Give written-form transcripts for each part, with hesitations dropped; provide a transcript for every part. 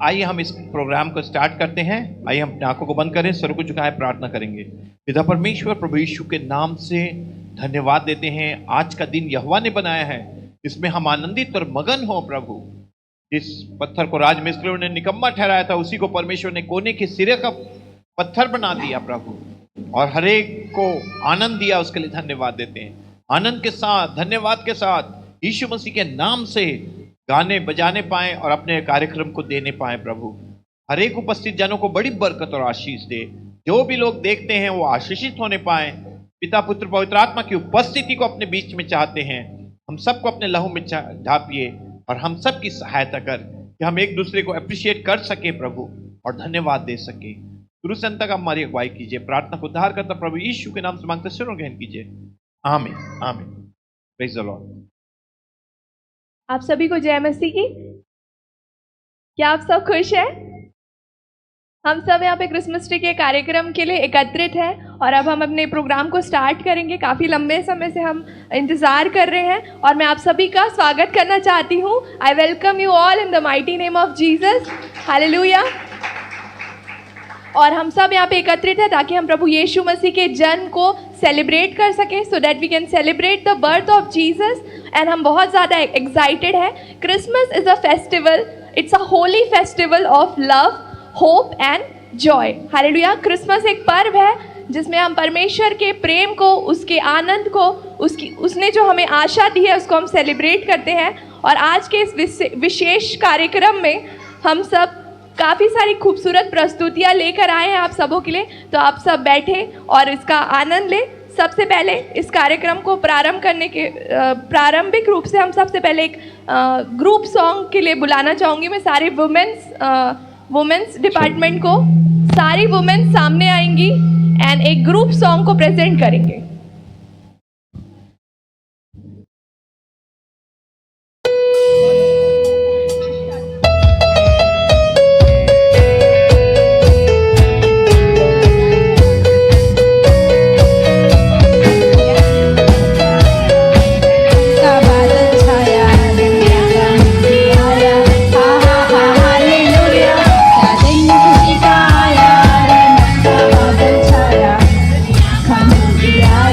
आइए हम इस प्रोग्राम को स्टार्ट करते हैं। आइए हम अपनी आंखों को बंद करें, सर को झुकाएं, प्रार्थना करेंगे। पिता परमेश्वर, प्रभु यीशु के नाम से धन्यवाद देते हैं। आज का दिन यहोवा ने बनाया है, इसमें हम आनंदित और मगन हो। प्रभु, जिस पत्थर को राजमिस्त्रियों ने निकम्मा ठहराया था, उसी को परमेश्वर ने कोने के सिरे का पत्थर बना दिया प्रभु, और हर एक को आनंद दिया। उसके लिए धन्यवाद देते हैं। आनंद के साथ, धन्यवाद के साथ यीशु मसीह के नाम से गाने बजाने पाए और अपने कार्यक्रम को देने पाए। प्रभु, हर एक उपस्थित जनों को बड़ी बरकत और आशीष दे। जो भी लोग देखते हैं वो आशीषित होने पाए। पिता, पुत्र, पवित्र आत्मा की उपस्थिति को अपने बीच में चाहते हैं। हम सबको अपने लहू में ढापिए और हम सब की सहायता कर कि हम एक दूसरे को अप्रिशिएट कर सके प्रभु, और धन्यवाद दे सके। शुरू से अंत तक हमारी अगुवाई कीजिए। प्रार्थना को उद्धार करता प्रभु यीशु के नाम से मांगते सिरों ग्रहण कीजिए। आमीन, आमीन। Praise the Lord. आप सभी को जय मसीह की। क्या आप सब खुश हैं? हम सब यहाँ पे क्रिसमस ट्री के कार्यक्रम के लिए एकत्रित हैं और अब हम अपने प्रोग्राम को स्टार्ट करेंगे। काफ़ी लंबे समय से हम इंतज़ार कर रहे हैं और मैं आप सभी का स्वागत करना चाहती हूँ। I welcome you all in the mighty name of Jesus. Hallelujah. और हम सब यहाँ पे एकत्रित हैं ताकि हम प्रभु यीशु मसीह के जन्म को सेलिब्रेट कर सकें, so that we can celebrate the birth of Jesus. And हम बहुत ज़्यादा एक्साइटेड हैं। Christmas is a festival, it's a holy festival of love, hope and joy. Hallelujah. Christmas एक पर्व है जिसमें हम परमेश्वर के प्रेम को, उसके आनंद को, उसने जो हमें आशा दी है, उसको हम सेलिब्रेट करते हैं। और आज के इस विशेष कार्यक्रम में हम सब काफ़ी सारी खूबसूरत प्रस्तुतियाँ लेकर आए हैं आप सबों के लिए। तो आप सब बैठे और इसका आनंद लें। सबसे पहले इस कार्यक्रम को प्रारंभ करने के प्रारंभिक रूप से हम सबसे पहले एक ग्रुप सॉन्ग के लिए बुलाना चाहूँगी मैं सारे वुमेन्स डिपार्टमेंट को। सारी वुमेन्स सामने आएंगी एंड एक ग्रुप सॉन्ग को प्रेजेंट करेंगे। Yeah.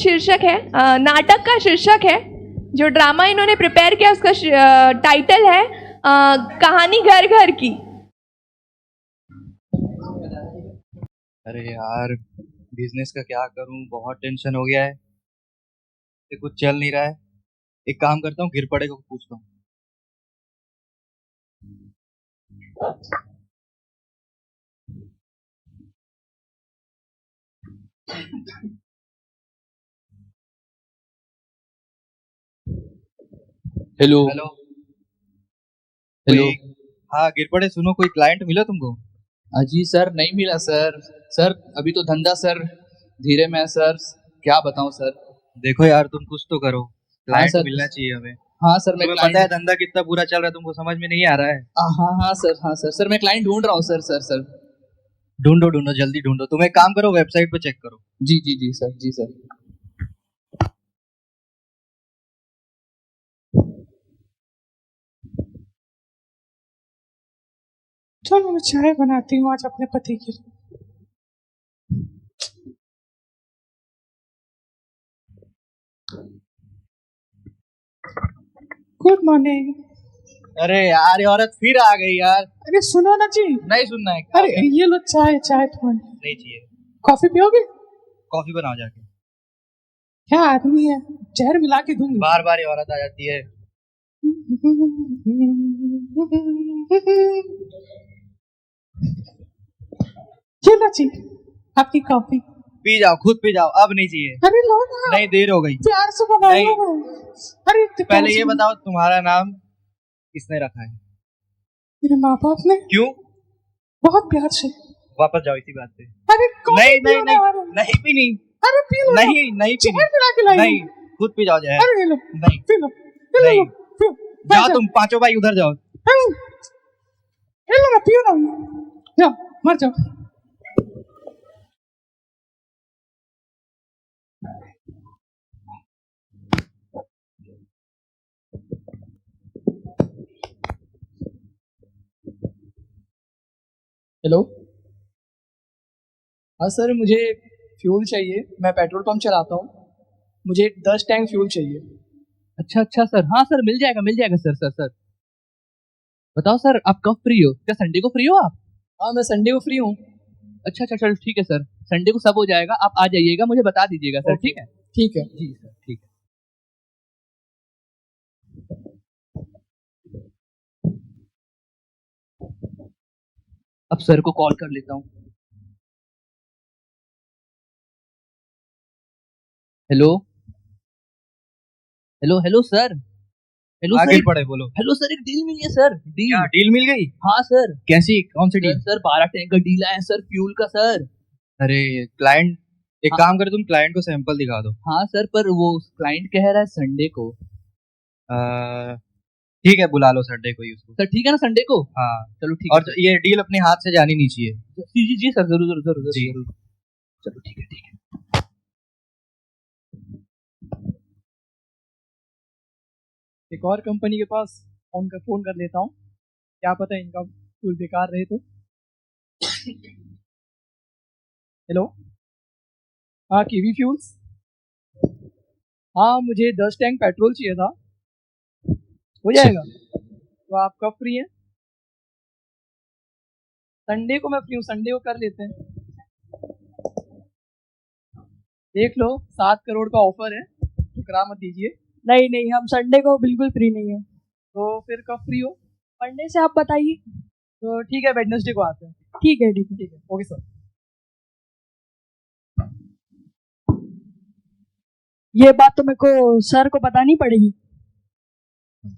शीर्षक है, नाटक का शीर्षक है, जो ड्रामा इन्होंने प्रिपेयर किया उसका टाइटल है कहानी घर घर की। अरे यार, बिजनेस का क्या करूं, बहुत टेंशन हो गया है। ये कुछ चल नहीं रहा है। एक काम करता हूँ, गिर पड़े को पूछता हूँ। Hello hello. हेलो। कोई, हाँ गिर पड़े, सुनो, कोई क्लाइंट मिला तुमको? अजी सर नहीं मिला सर। सर अभी तो धंधा सर धीरे में है सर। क्या बताऊं सर। देखो यार, तुम कुछ तो करो, हाँ क्लाइंट सर। मिलना चाहिए हमें। हाँ सर मैं तुम्हें पता है क्लाइंट। धंधा कितना बुरा चल रहा है, तुमको समझ में नहीं आ रहा है। हाँ हाँ सर, हाँ सर। सर मैं क्लाइंट ढूंढ रहा हूँ सर सर सर। ढूंढो ढूंढो, जल्दी ढूंढो। तुम एक काम करो, वेबसाइट पे चेक करो। जी जी जी सर, जी सर। चलो मैं चाय बनाती हूँ आज अपने पति के लिए। Good morning. अरे यार, ये औरत फिर आ गई यार। अरे सुनो ना जी। नहीं सुनना है क्या? अरे ये लो चाय, चाय तुम्हारी। नहीं चाहिए। कॉफी पियोगे? कॉफी बनाओ जाके। क्या आदमी है, जहर मिला के दूंगी। बार बार ये औरत आ जाती है। ये लो जी आपकी कॉफी। पी जाओ, खुद पी जाओ, अब नहीं चाहिए। अरे लो ना, नहीं, देर हो गई। प्यार से बनाओ नहीं। ना। अरे इतने प्यार पहले से ये बताओ, तुम्हारा नाम किसने रखा है? मेरे माँ बाप ने क्यों? बहुत प्यार से। वापस जाओ इसी बात पे। अरे कॉफी नहीं पियो नहीं ना। नहीं, नहीं पीनी। अरे पी लो ना। नहीं नहीं पीनी। जहर मिला के लाई नहीं, खुद पी जाओ जहर। अरे ये लो, नहीं पी लो, ये नहीं। लो, पियो। जाओ तुम पांचों भाई उधर जाओ। ये लो ना, पियो ना। जाओ, मर जाओ। हेलो। हाँ सर, मुझे फ्यूल चाहिए। मैं पेट्रोल पंप चलाता हूँ। मुझे 10 टैंक फ्यूल चाहिए। अच्छा अच्छा सर, हाँ सर, मिल जाएगा सर सर सर। बताओ सर, आप कब फ्री हो? क्या संडे को फ्री हो आप? हाँ मैं संडे को फ्री हूँ। अच्छा अच्छा, चलो ठीक है सर, संडे को सब हो जाएगा, आप आ जाइएगा, मुझे बता दीजिएगा सर। ओके। ठीक है? ठीक है। जी सर, ठीक है। अब सर को कॉल कर लेता हूँ। Hello hello hello sir. Hello आगे सर। पड़े, बोलो। हेलो सर, एक डील मिली है सर। डील। क्या डील मिल गई? हाँ सर। कैसी, कौन सी सर डील? सर 12 टैंक का डील आया है सर, फ्यूल का सर। अरे क्लाइंट, एक हाँ। काम करे, तुम क्लाइंट को सैंपल दिखा दो। हाँ सर, पर वो क्लाइंट कह रहा है संडे को। ठीक है, बुला लो संडे को ही उसको। सर ठीक है ना, संडे को? हाँ। चलो ठीक है और ये डील अपने हाथ से जानी नहीं चाहिए। जी जी जी सर, जरूर जरूर जरूर जी। जरूर। चलो ठीक है, ठीक है। एक और कंपनी के पास फोन कर लेता हूँ, क्या पता इनका फ्यूल बेकार रहे तो। हेलो। हाँ कीवी फ्यूल्स। हाँ मुझे 10 टैंक पेट्रोल चाहिए था, हो जाएगा? तो आप कब फ्री हैं? संडे को मैं फ्री हूँ, संडे को कर लेते हैं। देख लो, 7 करोड़ का ऑफर है, ठुकरा मत दीजिए। नहीं नहीं, हम संडे को बिल्कुल फ्री नहीं है। तो फिर कब फ्री हो? मंडे से आप बताइए। तो ठीक है, वेडनेसडे को आते हैं। ठीक है ठीक है। ठीक है, ओके सर। ये बात तो मेरे को सर को बतानी पड़ेगी।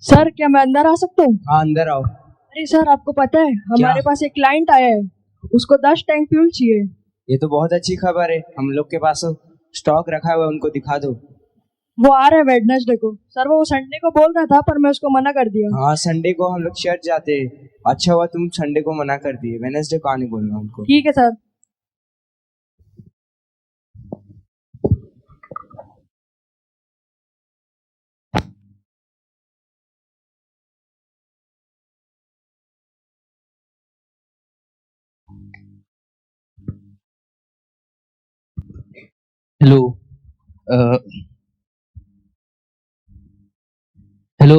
सर क्या मैं अंदर आ सकता हूँ? हाँ अंदर आओ। अरे सर आपको पता है हमारे पास एक क्लाइंट आया है, उसको 10 टैंक फ्यूल चाहिए। ये तो बहुत अच्छी खबर है, हम लोग के पास स्टॉक रखा हुआ है, उनको दिखा दो। वो आ रहा है वेडनेसडे को। सर वो संडे को बोल रहा था पर मैं उसको मना कर दिया। हाँ संडे को हम लोग चर्च जाते हैं। अच्छा हुआ तुम संडे को मना कर दिए, वेडनेसडे को आने बोलना उनको। ठीक है sir. Hello. Hello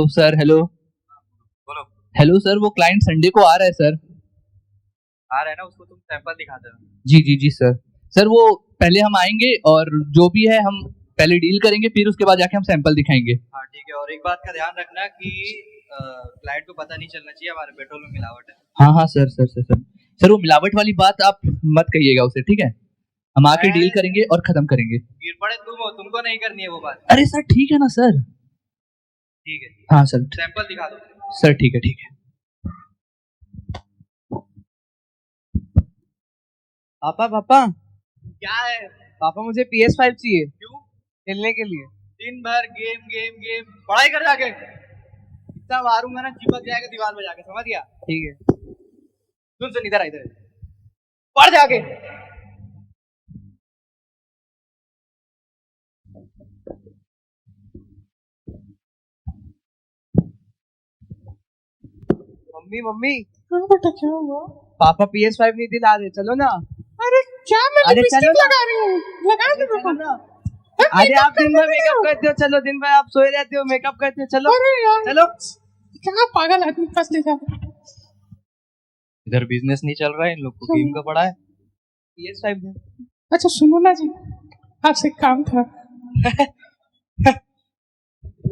sir, hello बोलो। हेलो सर, वो क्लाइंट संडे को आ रहा है सर। आ रहा है ना, उसको तुम सैंपल दिखा देना। जी जी जी सर। सर वो पहले हम आएंगे और जो भी है हम पहले डील करेंगे, फिर उसके बाद जाके हम सैंपल दिखाएंगे। हाँ ठीक है, और एक बात का ध्यान रखना कि क्लाइंट को पता नहीं चलना चाहिए हमारे पेट्रोल में मिलावट है। हाँ हाँ sir sir sir sir sir वो मिलावट वाली बात आप मत कहिएगा उसे, ठीक है? हम आके डील करेंगे और खत्म करेंगे। गिर पड़े तुम हो, तुमको नहीं करनी है वो बात। अरे सर ठीक है ना सर। ठीक है, हाँ सर सैंपल दिखा दो। सर ठीक है ठीक है। पापा पापा क्या है? पापा मुझे PS5 चाहिए क्यों? खेलने के लिए। दिन भर गेम गेम गेम, पढ़ाई कर जाके। इतना मारूंगा ना चिपक जाएगा दीवार में जाके, समझ गया? ठीक है। सुन इधर आ, इधर पढ़ जाके। मम्मी मम्मी हाँ बेटा, क्या हुआ? पापा PS5 नहीं दिला रहे, चलो ना। अरे क्या, मैं अरे लिपस्टिक चलो ना। लगा रही हूँ, लगा दे चलो बेटा। ना। अरे आप दिन भर मेकअप करते हो, चलो दिन भर आप सोए रहते हो, मेकअप करते हो, चलो अरे यार, चलो। क्या पागल आदमी फंस ले जा। इधर बिजनेस नहीं चल रहा है, इन लोग को गेम का पड़ा है। PS5 दे। अच्छा सुनो ना जी, आपसे एक काम था।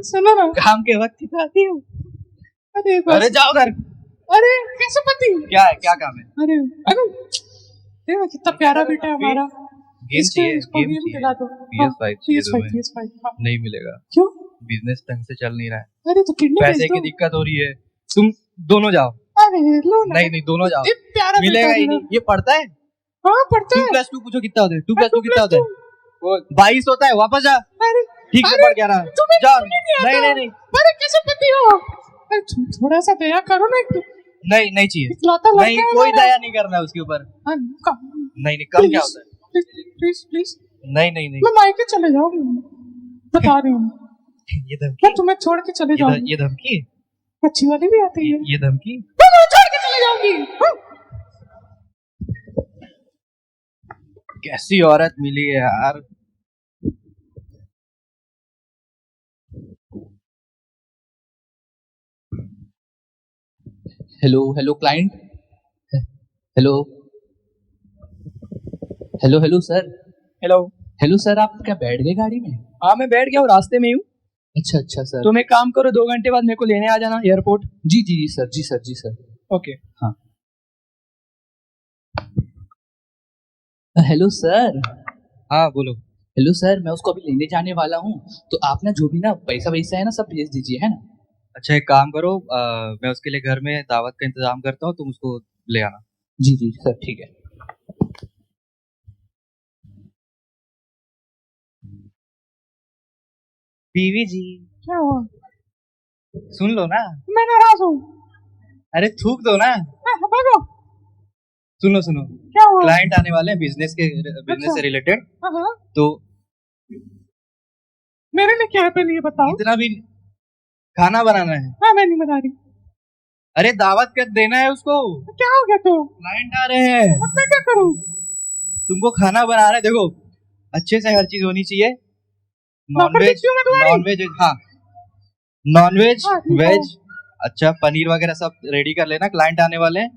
सुनो ना। काम के वक्त ही तो आती हूँ। अरे अरे जाओ घर। अरे कैसे पति? क्या है, क्या काम है? अरे अरे देखो कितना प्यारा बेटा है हमारा। गेम चाहिए, इसको गेम गेम चाहिए। दिला दो। PS5 चाहिए PS5 तुम्हें। PS5 हाँ। नहीं मिलेगा, क्यों? बिजनेस ढंग से चल नहीं रहा है, अरे तो किडनी पैसे भेज की दो। दिक्कत हो रही है। तुम दोनों जाओ। अरे लो ना। नहीं नहीं, दोनों जाओ। इतना प्यारा मिलेगा बेटा ही है नहीं। ये पढ़ता है? हाँ पढ़ता है। 2+2 पूछो कितना होता है? 2+2 कितना होता है? 2+2 22 होता है। वापस जा, अरे ठीक से अरे, पढ़ के आना। तुम्हें जाओ। तुम्हें नहीं आता। नहीं नहीं नहीं अरे कैसे पति हो? अरे थोड़ा सा दया करो ना। नहीं नहीं चाहिए। इकलौता लड़का नहीं, है कोई हमारा। दया नहीं करना उसके ऊपर। हाँ, नहीं नहीं, कम क्या होता है? प्लीज प्लीज, नहीं नहीं नहीं, मैं मायके चले जाऊंगी, बता रही हूँ। ये धमकी। मैं तुम्हें छोड़ के चले जाऊंगी। ये धमकी। अच्छी वाली भी आती है। ये धमकी। मैं तुम्हें छोड़ के चले जाऊंगी। हाँ। कैसी औरत मिली है यार। Hello hello client. Hello hello hello sir. Hello. Hello sir, आप क्या बैठ गए गाड़ी में? हाँ मैं बैठ गया हूँ, रास्ते में ही हूँ। अच्छा अच्छा सर। तुम एक काम करो, 2 घंटे बाद मेरे को लेने आ जाना एयरपोर्ट। जी जी जी सर, जी सर, जी सर। ओके। हाँ। Hello sir. हाँ बोलो। हेलो सर, मैं उसको अभी लेने जाने वाला हूँ, तो आप ना जो भी ना पैसा वैसा है ना सब भेज दीजिए, है ना? अच्छा एक काम करो, मैं उसके लिए घर में दावत का इंतजाम करता हूँ, तुम उसको ले आना। जी जी सर, ठीक है। बीवी जी क्या हुआ? सुन लो ना। मैं नाराज हूँ। अरे थूक दो ना। भागो। सुनो सुनो, क्या हुआ? क्लाइंट आने वाले हैं बिजनेस अच्छा। से रिलेटेड। हाँ हाँ, तो मेरे लिए क्या है पहले ये बताओ। इतना भी खाना बनाना है। हाँ मैं नहीं बता रही। अरे दावत कर देना है उसको, क्या हो गया तो? क्लाइंट आ रहे हैं। अब मैं क्या करूँ? तुमको खाना बनाना है। देखो अच्छे से हर चीज होनी चाहिए। नौकर नॉनवेज, बिच्छू में तुम्हारी? नॉनवेज, हाँ नॉनवेज, हाँ, ठीक है। वेज। अच्छा पनीर वगैरह सब रेडी कर लेना, क्लाइंट आने वाले हैं।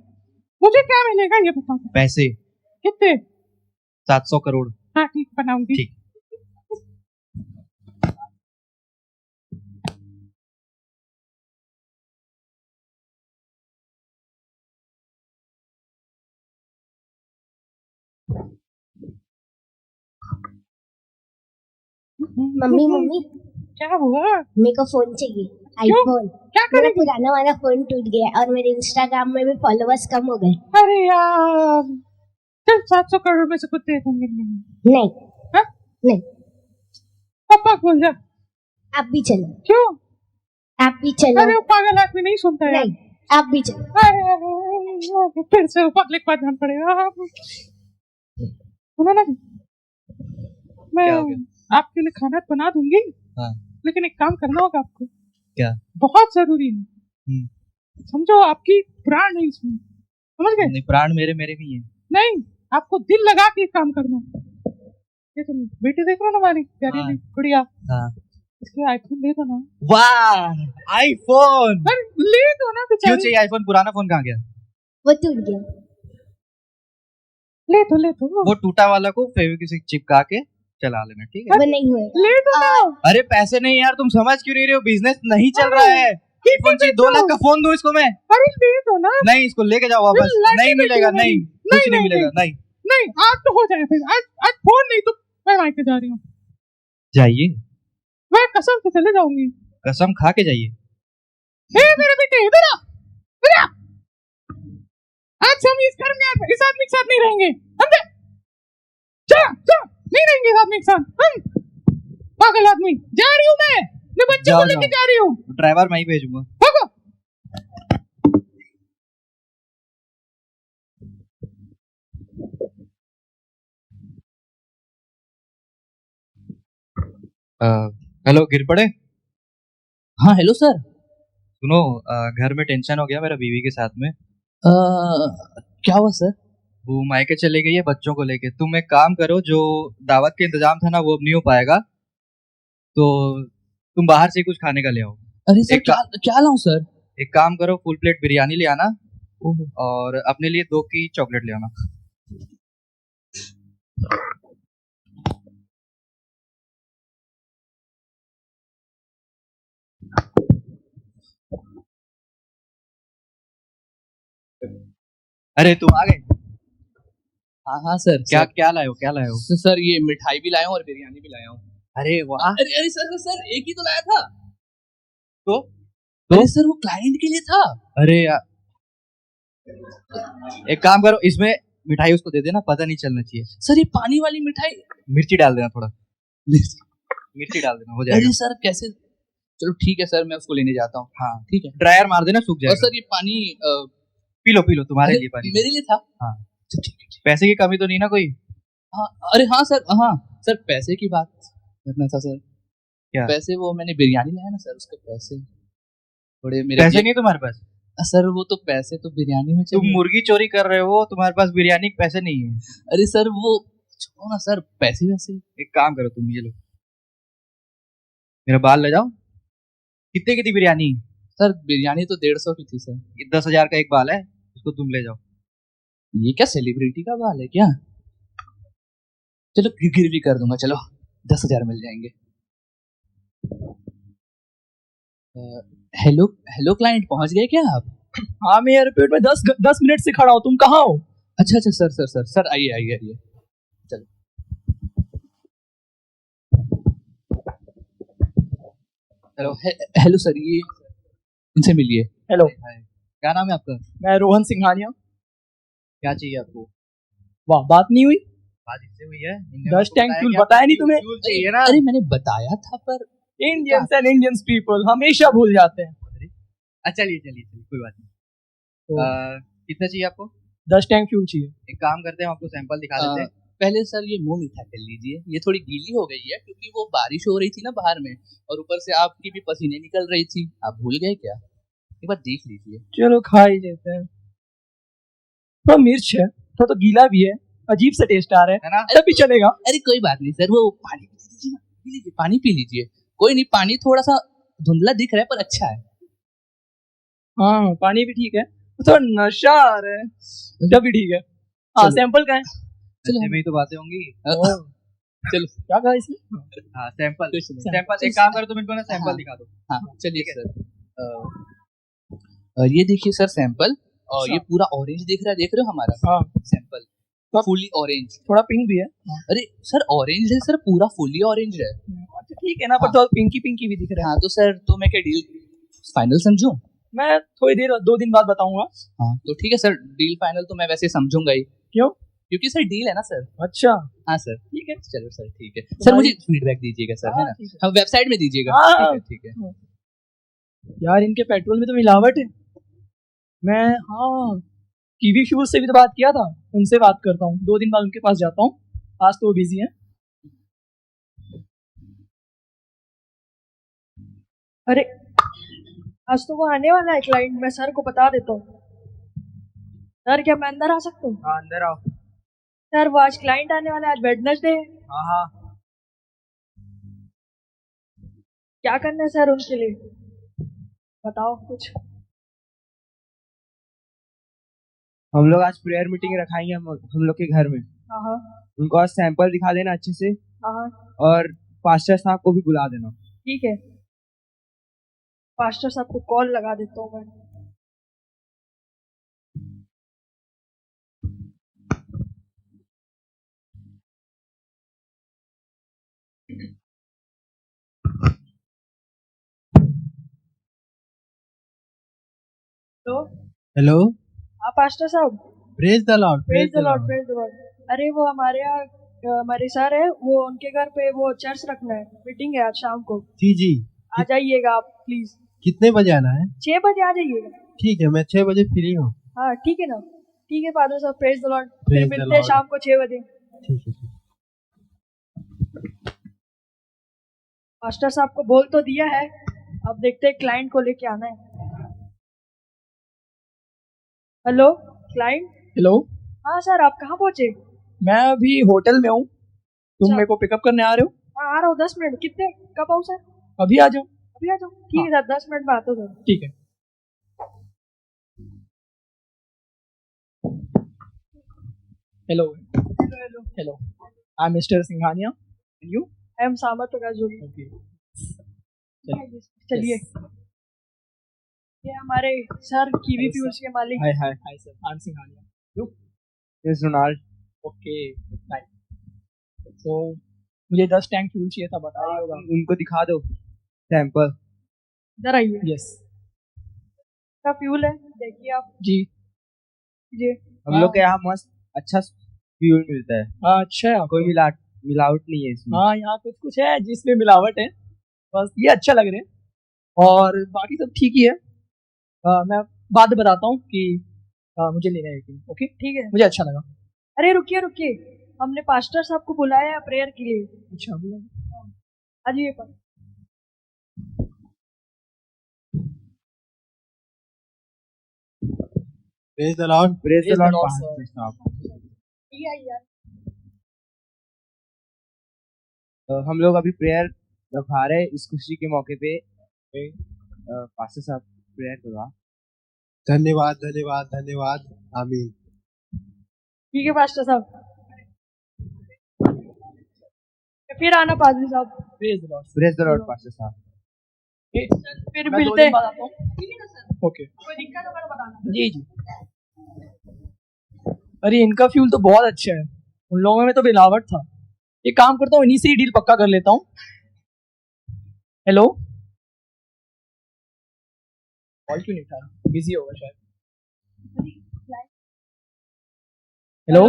मुझे क्या मिलेगा ये बताओ। पैसे कितने? 700 करोड़। हाँ ठीक, बनाऊंगी। ठीक। मम्मी मम्मी, क्या हुआ? मेरे को फोन चाहिए, आईफोन। क्या मेरा करेगी? पुराना वाला फोन टूट गया और मेरे इंस्टाग्राम में भी फॉलोअर्स कम हो गए। अरे यार, चल 700 करोड़ में से कुछ दे दूंगी। नहीं। हाँ? नहीं। पापा बोल जा। आप भी चलो। क्यों? आप भी चलो। अरे वो पागल आदमी नहीं सुनता यार। नहीं, आप भी चलो। अरे फिर से वो पब्लिक पर ध्यान पड़ेगा। सुनो ना जी, मैं क्या हो गया? आपके लिए खाना बना दूंगी। हाँ। लेकिन एक काम करना होगा आपको। क्या? बहुत जरूरी है। समझो आपकी प्राण है इसमें, समझ गए? नहीं, प्राण मेरे मेरे भी हैं। नहीं, आपको दिल लगा के काम करना है। ये तुम बेटी देख रहे हो ना हमारी प्यारी हाँ। गुड़िया, हाँ। इसके आईफोन ले दो ना। वाह आईफोन। अरे ले दो ना क्यों बेचारी। चाहिए आईफोन? पुराना फोन कहाँ गया? वो टूट गया। ले दो वो टूटा वाला को फेविक्विक चिपका के चला लेना, ठीक है? वो नहीं होएगा। ले दो ना। अरे पैसे नहीं यार, तुम समझ क्यों नहीं रहे हो? बिजनेस नहीं चल रहा है। आईफोन चाहिए, 2 लाख का फोन दूं इसको मैं? अरे ले दो ना। नहीं, इसको लेके जाओ वापस। लाठी नहीं मिलेगा, बेटी नहीं, मेरी। कुछ नहीं मिलेगा, नहीं। नहीं आज तो हो जाए फिर, आज फोन नहीं तो मैं मायके जा रही हूँ। जाइए, मैं कसम से चले जाऊंगी। कसम खा के जाइए। हे मेरे बेटे इधर आ, इधर आ। आज हम इस घर में इस आदमी के साथ नहीं रहेंगे, समझे? चल नहीं रहेंगे इस आदमी के साथ हम। पागल आदमी, जा रही हूँ मैं बच्चे को लेके जा रही हूँ। ड्राइवर मैं ही भेजूंगा। भागो। हेलो, गिर पड़े? हाँ हेलो सर। सुनो, घर में टेंशन हो गया मेरा बीवी के साथ में। क्या हुआ सर? वो मायके चले गई है बच्चों को लेके। तुम एक काम करो, जो दावत के इंतजाम था ना वो अब नहीं हो पाएगा, तो तुम बाहर से ही कुछ खाने का ले आओ। अरे सर एक क्या लाऊं सर? एक काम करो, फुल प्लेट बिरयानी ले आना और अपने लिए 2 की चॉकलेट ले आना। अरे तुम आ गए? हाँ सर। क्या लाए हो? सर ये मिठाई भी लाया हूँ और बिरयानी भी लाया हूँ। अरे वाह। अरे सर एक ही तो लाया था। तो अरे सर वो क्लाइंट के लिए था। अरे यार, एक काम करो, इसमें मिठाई उसको दे देना, पता नहीं चलना चाहिए। सर ये पानी वाली मिठाई। मिर्ची डाल देना, थोड़ा मिर्ची डाल देना, हो जाएगा। अरे सर कैसे? चलो ठीक है सर, मैं उसको लेने जाता हूँ। हाँ ठीक है। ड्रायर मार देना, सूख और जाएगा। सर ये पानी पी लो तुम्हारे लिए पानी। मेरे लिए था। हाँ अच्छा, ठीक है। पैसे की कमी तो नहीं ना कोई? हाँ अरे हाँ सर पैसे की बात करना था सर। क्या? पैसे वो मैंने बिरयानी लाया ना सर, उसके पैसे थोड़े मेरे पैसे नहीं तुम्हारे पास? सर वो तो पैसे तो बिरयानी में तुम चाहिए। मुर्गी चोरी कर रहे हो, तुम्हारे पास बिरयानी के पैसे नहीं है? अरे सर वो छोड़ो ना सर, पैसे वैसे। एक काम करो, तुम ये लो, मेरा बाल ले जाओ। कितने की थी बिरयानी? सर बिरयानी तो 150 की थी सर। ये 10,000 का एक बाल है, इसको तुम ले जाओ। ये क्या सेलिब्रिटी का बाल है क्या? चलो गिरवी कर दूंगा, चलो 10,000 मिल जाएंगे। हेलो क्लाइंट, पहुंच गए क्या आप? हाँ मैं एयरपोर्ट में 10 मिनट से खड़ा हूँ, तुम कहाँ हो? अच्छा सर आइए चलो। हेलो सर, ये इनसे मिलिए। हेलो, क्या नाम है आपका? मैं रोहन सिंघानिया। क्या चाहिए आपको? वाह, बात नहीं हुई? बात इससे हुई है। 10 टैंक फ्यूल बताया नहीं तुम्हें? फ्यूल चाहिए ना? अरे मैंने बताया था, पर इंडियंस एंड इंडियंस पीपल हमेशा भूल जाते हैं। अच्छा चलिए कोई बात नहीं। कितना चाहिए आपको? 10 टैंक फ्यूल चाहिए। एक काम करते हैं, हम आपको सैंपल दिखा देते हैं। पहले सर ये मुंह मीठा कर लीजिए, ये थोड़ी गीली हो गई है क्योंकि वो बारिश हो रही थी ना बाहर में, और ऊपर से आपकी भी पसीने निकल रही थी। आप भूल गए क्या? एक बार देख लीजिए। चलो खा ही लेते हैं। थोड़ा मिर्च है, थोड़ा तो गीला भी है, अजीब सा टेस्ट आ रहा है ना? तब भी चलेगा। अरे कोई बात नहीं सर, वो पानी पी लीजिए ना, पी लीजिए, पानी पी लीजिए। कोई नहीं, पानी थोड़ा सा धुंधला दिख रहा है पर अच्छा है। हाँ पानी भी ठीक है, थोड़ा नशा आ रहा है, जब भी ठीक है। हाँ सैंपल का है? चलो में ही तो बातें होंगी। चलो क्या कहा इसने? हाँ सैंपल। कुछ नहीं। सैंपल एक काम करो, तुम इनको ना सैंपल हाँ। दिखा दो। हाँ चलिए सर। ये देखिए सर सैंपल, और ये पूरा ऑरेंज दिख रहा है, देख रहे हो हमारा हाँ सैंपल फुली ऑरेंज। थोड़ा पिंक भी है। अरे सर ऑरेंज है सर, पूरा फुली ऑरेंज है। अच्छा ठीक है ना, पर थोड़ा पिंकी पिंकी भी दिख रहा है। हाँ तो सर, तो मैं क्या डील फाइनल समझूं? मैं थोड़ी देर 2 दिन बाद बताऊंगा। हाँ तो ठीक है सर, डील फाइनल तो मैं वैसे समझूंगा ही। क्यों? क्योंकि सर डील है ना सर। अच्छा हाँ सर ठीक है। चलो सर ठीक है सर, मुझे फीडबैक दीजिएगा सर, है हाँ, ना? ठीक है। हाँ वेबसाइट में दीजिएगा। हाँ। ठीक है। यार इनके पेट्रोल में तो मिलावट है। मैं हाँ कीवी फ्यूल से भी तो बात किया था, उनसे बात करता हूँ, 2 दिन बाद उनके पास जाता हूँ। आज तो वो बिजी हैं। अरे आज तो वो आने वाला है क्लाइंट, मैं सर को बता देता हूँ। सर क्या मैं अंदर आ सकता हूँ? हाँ अंदर आओ। सर वो आज क्लाइंट आने वाला है, आज वेडनेसडे है। हाँ क्या करना है सर उनके लिए, बताओ कुछ। हम लोग आज प्रेयर मीटिंग रखाएंगे हम लोग के घर में। हाँ हाँ उनको आज सैंपल दिखा देना अच्छे से, हाँ हाँ, और पास्टर साहब को भी बुला देना। ठीक है। पास्टर साहब को कॉल लगा देता हूँ मैं। तो हेलो, हाँ पास्टर साहब, praise the Lord, praise the Lord, praise the Lord. अरे वो हमारे यहाँ हमारे सर है, वो उनके घर पे वो चर्च रखना है, मीटिंग है आज शाम को। जी जी। आ जाइएगा आप प्लीज। कितने बजे आना है? 6 बजे आ जाइएगा। ठीक है, मैं 6 बजे फ्री हूँ। हाँ ठीक है ना, ठीक है फादर साहब, प्रेज द लॉर्ड। Praise फिर the मिलते हैं Lord। शाम को 6 बजे। ठीक है। मास्टर साहब को बोल तो दिया है, अब देखते हैं क्लाइंट को लेके आना है। Hello client. हेलो, हाँ सर, आप कहाँ पहुँचे? मैं अभी होटल में हूँ। तुम अच्छा। मेरे को पिकअप करने आ रहे हो? हाँ आ रहा हूँ, 10 मिनट। कितने कब आऊँ सर? अभी आ जाओ। अभी आ जाओ, ठीक है सर, 10 मिनट में आता हूँ सर। ठीक है। Hello hello hello, I am mister Singhania and you? I am सामत प्रकाश जोगी। ओके, चलिए, ये हमारे सर कीवी Hello, फ्यूल्स के मालिक। Hi hi, hi sir, I am Singhania. You? Yes Ronald. Okay, right. So मुझे 10 टैंक फ्यूल चाहिए था, बताइए होगा। उनको दिखा दो सैंपल। इधर आइए। यस का फ्यूल है, देखिए आप। जी। जी हम लोग के यहाँ मस्त अच्छा फ्यूल मिलता है, हाँ, अच्छा है। कोई मिलावट नहीं है इसमें। हाँ, यहाँ कुछ कुछ है जिसमें मिलावट है, बस ये अच्छा लग रहे हैं और बाकी सब ठीक ही है। मैं बाद में बताता हूँ कि मुझे लेना है कि ओके, ठीक है। मुझे अच्छा लगा। अरे रुकिए रुकिए, हमने पास्टर साहब को बुलाया है प्रेयर के लिए। अच्छा बोला। आ जाइए पर। Praise the Lord. Praise the Praise the Lord Lord, pastor साहब। ये आइए यार। तो हम लोग अभी प्रेयर रखा रहे हैं इस खुशी के मौके पे। पास्टर साहब प्रेयर करवा। धन्यवाद धन्यवाद धन्यवाद, आमीन। ठीक है पास्टर साहब, फिर आना पादरी साहब। Praise the Lord. Praise the Lord pastor साहब। फिर मैं 2 मिलते दिन बाद हैं। आता हूँ। ओके कोई दिक्कत हो तो बताना। जी जी। अरे इनका फ्यूल तो बहुत अच्छा है, उन लोगों में तो मिलावट था। एक काम करता हूँ, इन्हीं से ही डील पक्का कर लेता हूँ। हेलो, कॉल क्यों नहीं उठा रहा? बिजी होगा शायद। हेलो।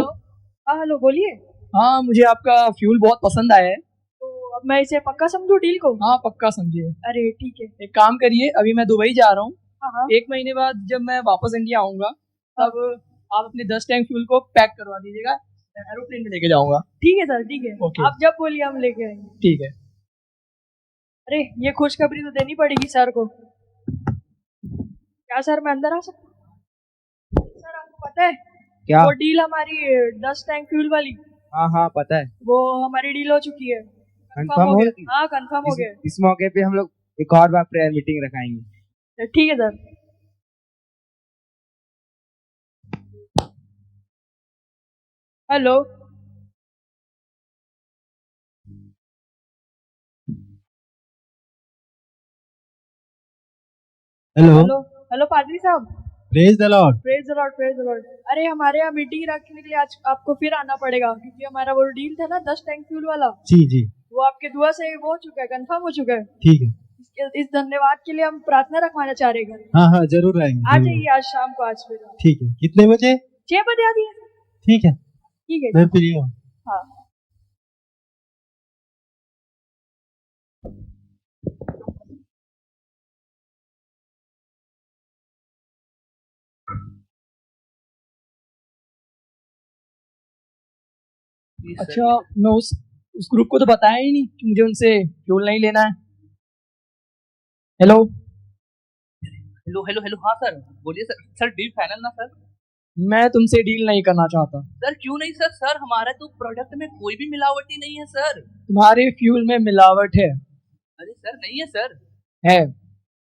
हाँ हेलो, बोलिए। हाँ, मुझे आपका फ्यूल बहुत पसंद आया है। तो अब मैं इसे पक्का समझूं डील को? हाँ, पक्का समझिए। अरे ठीक है। एक काम करिए, अभी मैं दुबई जा रहा हूँ। हाँ हाँ 1 महीने बाद जब मैं वापस इंडिया आऊंगा, तब आप अपने 10 टैंक फ्यूल को पैक करवा दीजिएगा, मैं एरोप्लेन में लेके जाऊंगा। ठीक है सर, ठीक है। ओके। आप जब बोलिए हम लेके आएंगे। ठीक है। अरे ये खुशखबरी तो देनी पड़ेगी सर को। क्या सर, मैं अंदर आ सकता हूँ? सर आपको पता है क्या? वो डील हमारी 10 टैंक फ्यूल वाली, हाँ हाँ पता है। वो हमारी डील हो चुकी है। कंफर्म हो गई? हाँ कंफर्म हो गया। इस मौके पे हम लोग एक और बार प्रेयर मीटिंग रखाएंगे। ठीक है sir. Hello hello, hello hello पादरी साहब। Praise the Lord. Praise the Lord, praise the Lord. अरे हमारे यहाँ मीटिंग रखने के लिए आज आपको फिर आना पड़ेगा, क्योंकि हमारा वो डील था ना 10 टैंक फ्यूल वाला, जी जी, वो आपके दुआ से वो हो चुका है, कंफर्म हो चुका है। ठीक है। इस धन्यवाद के लिए हम प्रार्थना रखवाना चाह रहे हैं। हाँ हाँ, जरूर आएंगे, आ जरूर। जाइए आज शाम को, आज फिर ठीक है, कितने बजे? 6 बजे आ जाइए। ठीक है, ठीक है मैं फ्री हूँ। हाँ। अच्छा, मैं उस ग्रुप को तो बताया ही नहीं कि मुझे उनसे फ्यूल नहीं लेना है। हेलो हेलो हेलो हेलो, हाँ सर बोलिए सर। सर डील फाइनल ना सर? मैं तुमसे डील नहीं करना चाहता। सर क्यों नहीं सर? सर हमारे तो प्रोडक्ट में कोई भी मिलावटी नहीं है सर। तुम्हारे फ्यूल में मिलावट है। अरे सर नहीं है सर। है,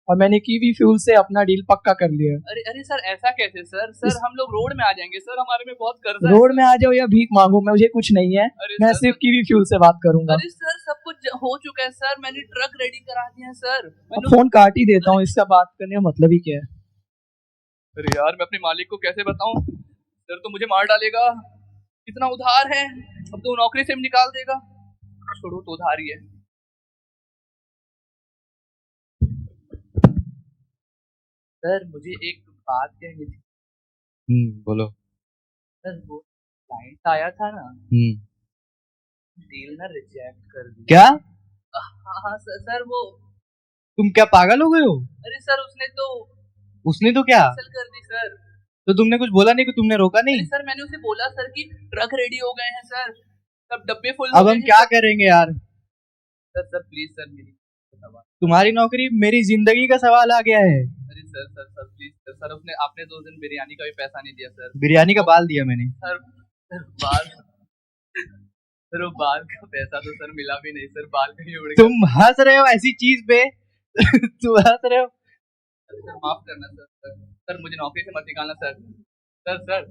और मैंने कीवी फ्यूल से अपना डील पक्का कर लिया है। अरे अरे सर ऐसा कैसे सर? सर हम लोग रोड में आ जाएंगे सर, हमारे में बहुत कर्जा है रोड सर। में आ जाओ या भीख मांगो, मुझे कुछ नहीं है, अरे मैं सर, सिर्फ कीवी फ्यूल से बात करूंगा। अरे सर सब कुछ हो चुका है सर, मैंने ट्रक रेडी करा दिया है सर। अब फोन काट ही देता हूँ, इसका बात करने का मतलब ही क्या है। अरे यार मैं अपने मालिक को कैसे बताऊं? सर तो मुझे मार डालेगा, इतना उधार है, अब तो नौकरी से भी निकाल देगा। छोड़ो तो उधार ही है। सर मुझे एक बात कहनी थी। बोलो। सर वो क्लाइंट आया था ना, डील ना रिजेक्ट कर दी। क्या? हाँ हाँ सर वो, तुम क्या पागल हो गए हो? अरे सर उसने तो क्या? कैंसिल कर दी सर। तो तुमने कुछ बोला नहीं कि तुमने रोका नहीं? अरे सर मैंने उसे बोला सर कि ट्रक रेडी हो गए हैं सर, सब डब्बे फुल अब हम क्या करेंगे यार? सर सर प्लीज सर मेरी तुम्हारी नौकरी मेरी जिंदगी का सवाल आ गया है। अरे sir sir sir please sir, sir उसने आपने 2 दिन बिरयानी का भी पैसा नहीं दिया सर। बिरयानी का बाल दिया मैंने। सर बाल सर वो बाल का पैसा तो सर मिला भी नहीं सर, बाल कहीं उड़ गया। तुम हंस रहे हो ऐसी चीज पे तुम हंस रहे हो। सर माफ करना सर, सर मुझे नौकरी से मत निकालना सर। सर सर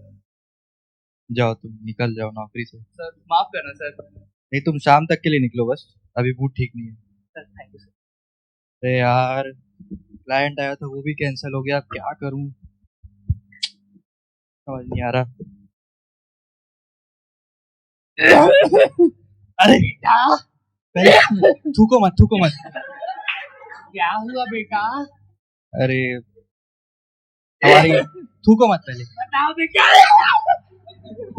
जाओ, तुम निकल जाओ नौकरी से। सर माफ करना सर। नहीं, तुम शाम तक के लिए निकलो बस, अभी मूड ठीक नहीं है। Sir thank you sir. अरे यार, क्लाइंट आया था वो भी कैंसिल हो गया, अब क्या करूं समझ नहीं आ रहा। अरे बेटा, पहले थूको मत। क्या हुआ बेटा? अरे हमारी थूको मत पहले, बताओ बेटा।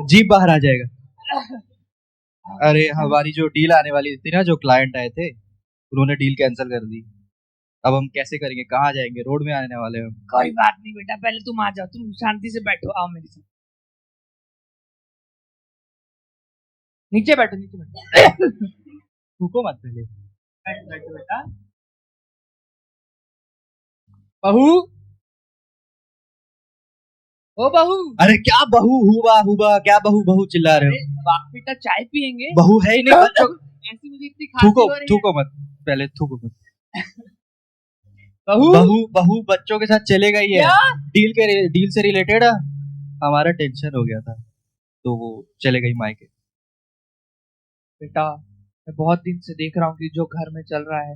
जीभ बाहर आ जाएगा। अरे हमारी जो डील आने वाली थी ना, जो क्लाइंट आए थे उन्होंने डील कैंसिल कर दी। अब हम कैसे करेंगे, कहाँ जाएंगे? रोड में आने वाले हैं। कोई बात नहीं बेटा, पहले तुम आ जाओ, तुम शांति से बैठो, आओ मेरे साथ। नीचे बैठो। थूको मत पहले। बैठो बेटा। बहू, ओ बहू। अरे क्या बहू हुआ क्या बहू चिल्ला रहे हो? बाप बेटा चाय पियेंगे? बहू है ही नहीं बच्चों। ऐसी मुझे इतनी खांसी हो रही है। थूको मत पहले, थूको मत। बहू बच्चों के साथ चले गई है। डील से रिलेटेड हमारा टेंशन हो गया था तो वो चले गई मायके। बेटा मैं बहुत दिन से देख रहा हूँ कि जो घर में चल रहा है,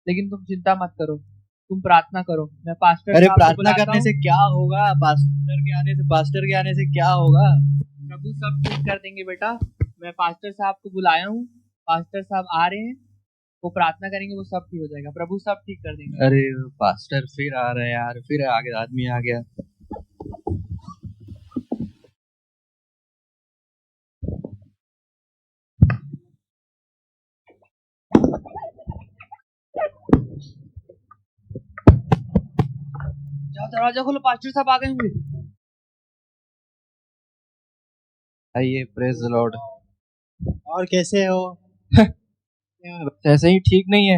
लेकिन तुम चिंता मत करो, तुम प्रार्थना करो। मैं पास्टर अरे साहब को प्रार्थना बुलाता करने हूँ। से क्या होगा? पास्टर के आने से क्या होगा? प्रभु सब ठीक कर देंगे बेटा। मैं पास्टर साहब को बुलाया हूँ, पास्टर साहब आ रहे हैं, वो प्रार्थना करेंगे, वो सब ठीक हो जाएगा। प्रभु सब ठीक कर देंगे। अरे पास्टर फिर आ रहे हैं यार, फिर आगे आदमी आ गया। जाओ दरवाजा खोलो, पास्टर साहब आ गए होंगे। आइए, प्रेज द लॉर्ड। और कैसे हो? ऐसे ही ठीक नहीं है।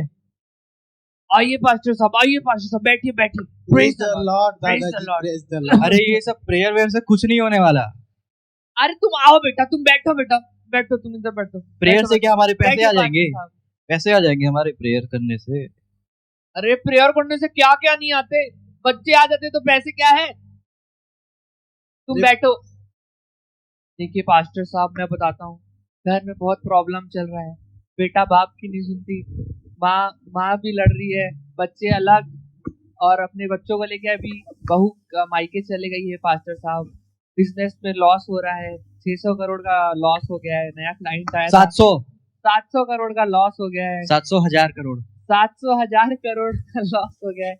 आइए पास्टर साहब, बैठिए। प्रेज द लॉर्ड दादाजी, प्रेज द लॉर्ड। अरे ये सब प्रेयर वेयर से कुछ नहीं होने वाला। अरे तुम आओ बेटा, तुम बैठो बेटा, बैठो, तुम इधर बैठो। प्रेयर से क्या हमारे पैसे बैठिए आ जाएंगे? पास्टर साहब। पैसे आ जाएंगे हमारे प्रेयर करने से। अरे प्रेयर करने से क्या क्या नहीं आते, बच्चे आ जाते तो पैसे क्या है। तुम बैठो। देखिए पास्टर साहब, मैं बताता हूँ, घर में बहुत प्रॉब्लम चल रहा है। बेटा बाप की नहीं सुनती, माँ भी लड़ रही है, बच्चे अलग, और अपने बच्चों को लेके अभी बहू मायके चले गई है। पास्टर साहब बिजनेस में लॉस हो रहा है, 600 करोड़ का लॉस हो गया है। नया क्लाइंट आया था, 700 करोड़ का लॉस हो गया है। 700,000 करोड़ 700,000 करोड़ का लॉस हो गया है,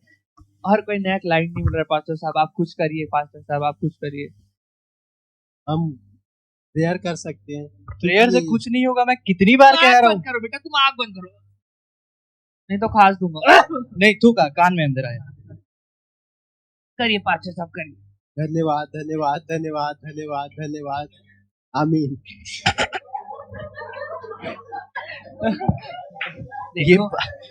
और कोई नया क्लाइंट नहीं मिल रहा। पास्टर साहब आप कुछ करिए, पास्टर साहब आप कुछ करिए। हम प्रेयर कर सकते हैं। प्रेयर से कुछ नहीं होगा, मैं कितनी बार कह रहा हूँ। करो बेटा, तुम आग बंद करो, नहीं तो खास दूंगा। नहीं, तू का कान में अंदर आया। करिए पास्टर साहब, करिए। धन्यवाद धन्यवाद धन्यवाद धन्यवाद धन्यवाद। आमीन।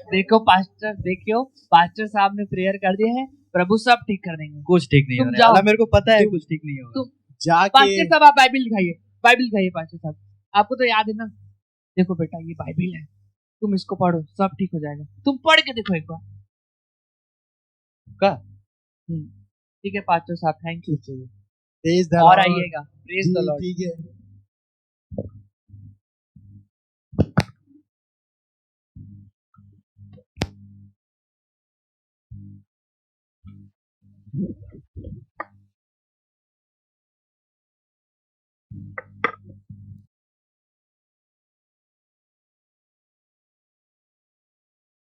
देखो पास्टर साहब ने प्रेयर कर दिया है, प्रभु सब ठीक कर देंगे। कुछ ठीक नहीं तुम होने जाओ। वाला, मेरे को पता है कुछ ठीक नहीं होगा। तुम जाके पास्टर साहब आप बाइबिल दिखाइए पास्टर साहब, आपको तो याद है ना। देखो बेटा ये बाइबिल है, तुम इसको पढ़ो, सब ठीक हो जाएगा। तुम पढ़ के देखो एक बार। का ठीक है पास्टर साहब, थैंक यू। प्रेज द और लॉर्ड। आइएगा, प्रेज द लॉर्ड। ठीक है।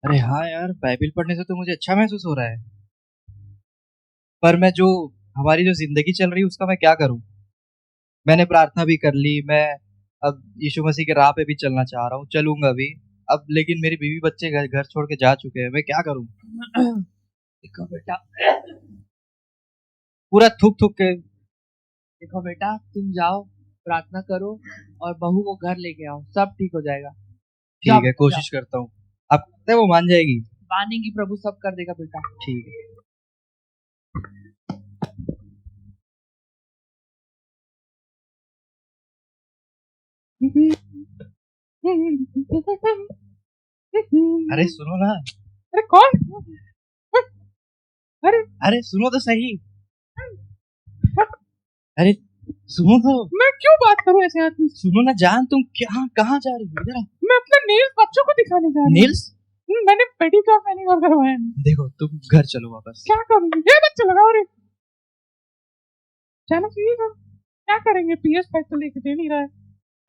अरे हाँ यार, बाइबल पढ़ने से तो मुझे अच्छा महसूस हो रहा है, पर मैं जो हमारी जो जिंदगी चल रही है उसका मैं क्या करूं। मैंने प्रार्थना भी कर ली, मैं अब यीशु मसीह के राह पे भी चलना चाह रहा हूँ, चलूंगा भी अब, लेकिन मेरी बीवी बच्चे घर छोड़ के जा चुके हैं, मैं क्या करूं। देखो बेटा, पूरा थूक थूक के। देखो बेटा, तुम जाओ प्रार्थना करो और बहू को घर लेके आओ, सब ठीक हो जाएगा। ठीक है, कोशिश करता हूँ। आप कहते हैं वो मान जाएगी? मानेगी, प्रभु सब कर देगा बेटा। ठीक है। अरे सुनो ना। अरे कौन? अरे सुनो तो सही। अरे सुनो तो। मैं क्यों बात करूं ऐसे आदमी से? सुनो ना जान, तुम क्या कहाँ जा रही हो? इधर आओ। मैं अपना नेल्स बच्चों को दिखाने जा रही हूँ। नेल्स? मैंने पेडिक्योर मैनिक्योर करवाया है। देखो तुम घर चलो वापस। क्या करूंगी? ये बच्चे लगाओ रे। जाना चाहिए ना। क्या करेंगे? PS5 तो लेके दे नहीं रहा है,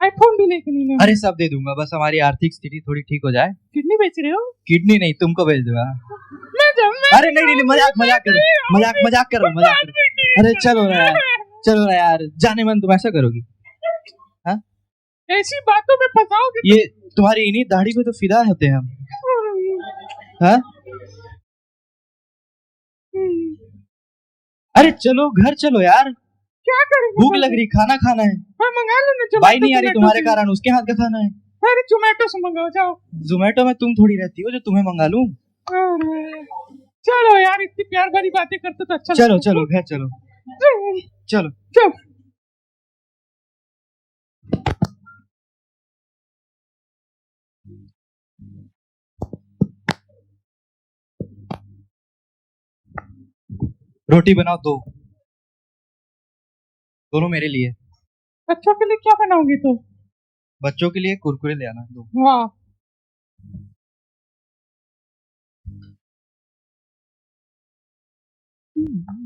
आईफोन भी लेके नहीं रहा। अरे सब दे दूंगा, बस हमारी आर्थिक स्थिति थोड़ी ठीक हो जाए। किडनी बेच रहे हो? किडनी नहीं, तुमको भेज दूंगा। मैं अरे नहीं, मजाक करो। अरे चलो ना यार, जाने मन तुम ऐसा करोगी? हाँ, ऐसी बातों में फंसाओगे। ये तुम्हारी इन्हीं दाढ़ी पे तो फिदा होते हैं हम। हाँ? अरे चलो घर चलो यार, क्या करेंगे? भूख लग रही, खाना खाना है। मैं मंगा लूँ। भाई नहीं आ रही तुम्हारे कारण, उसके हाथ का खाना है। अरे जोमेटो से मंगाओ, जाओ। जोमेटो में तुम थोड़ी रहती हो जो तुम्हें मंगा लूं। चलो यार, इतनी प्यार भरी बातें करते तो अच्छा। चलो घर चलो। चलो। रोटी बनाओ दो, दोनों मेरे लिए। बच्चों के लिए क्या बनाओगे तो? बच्चों के लिए कुरकुरे ले आना दो। वाह।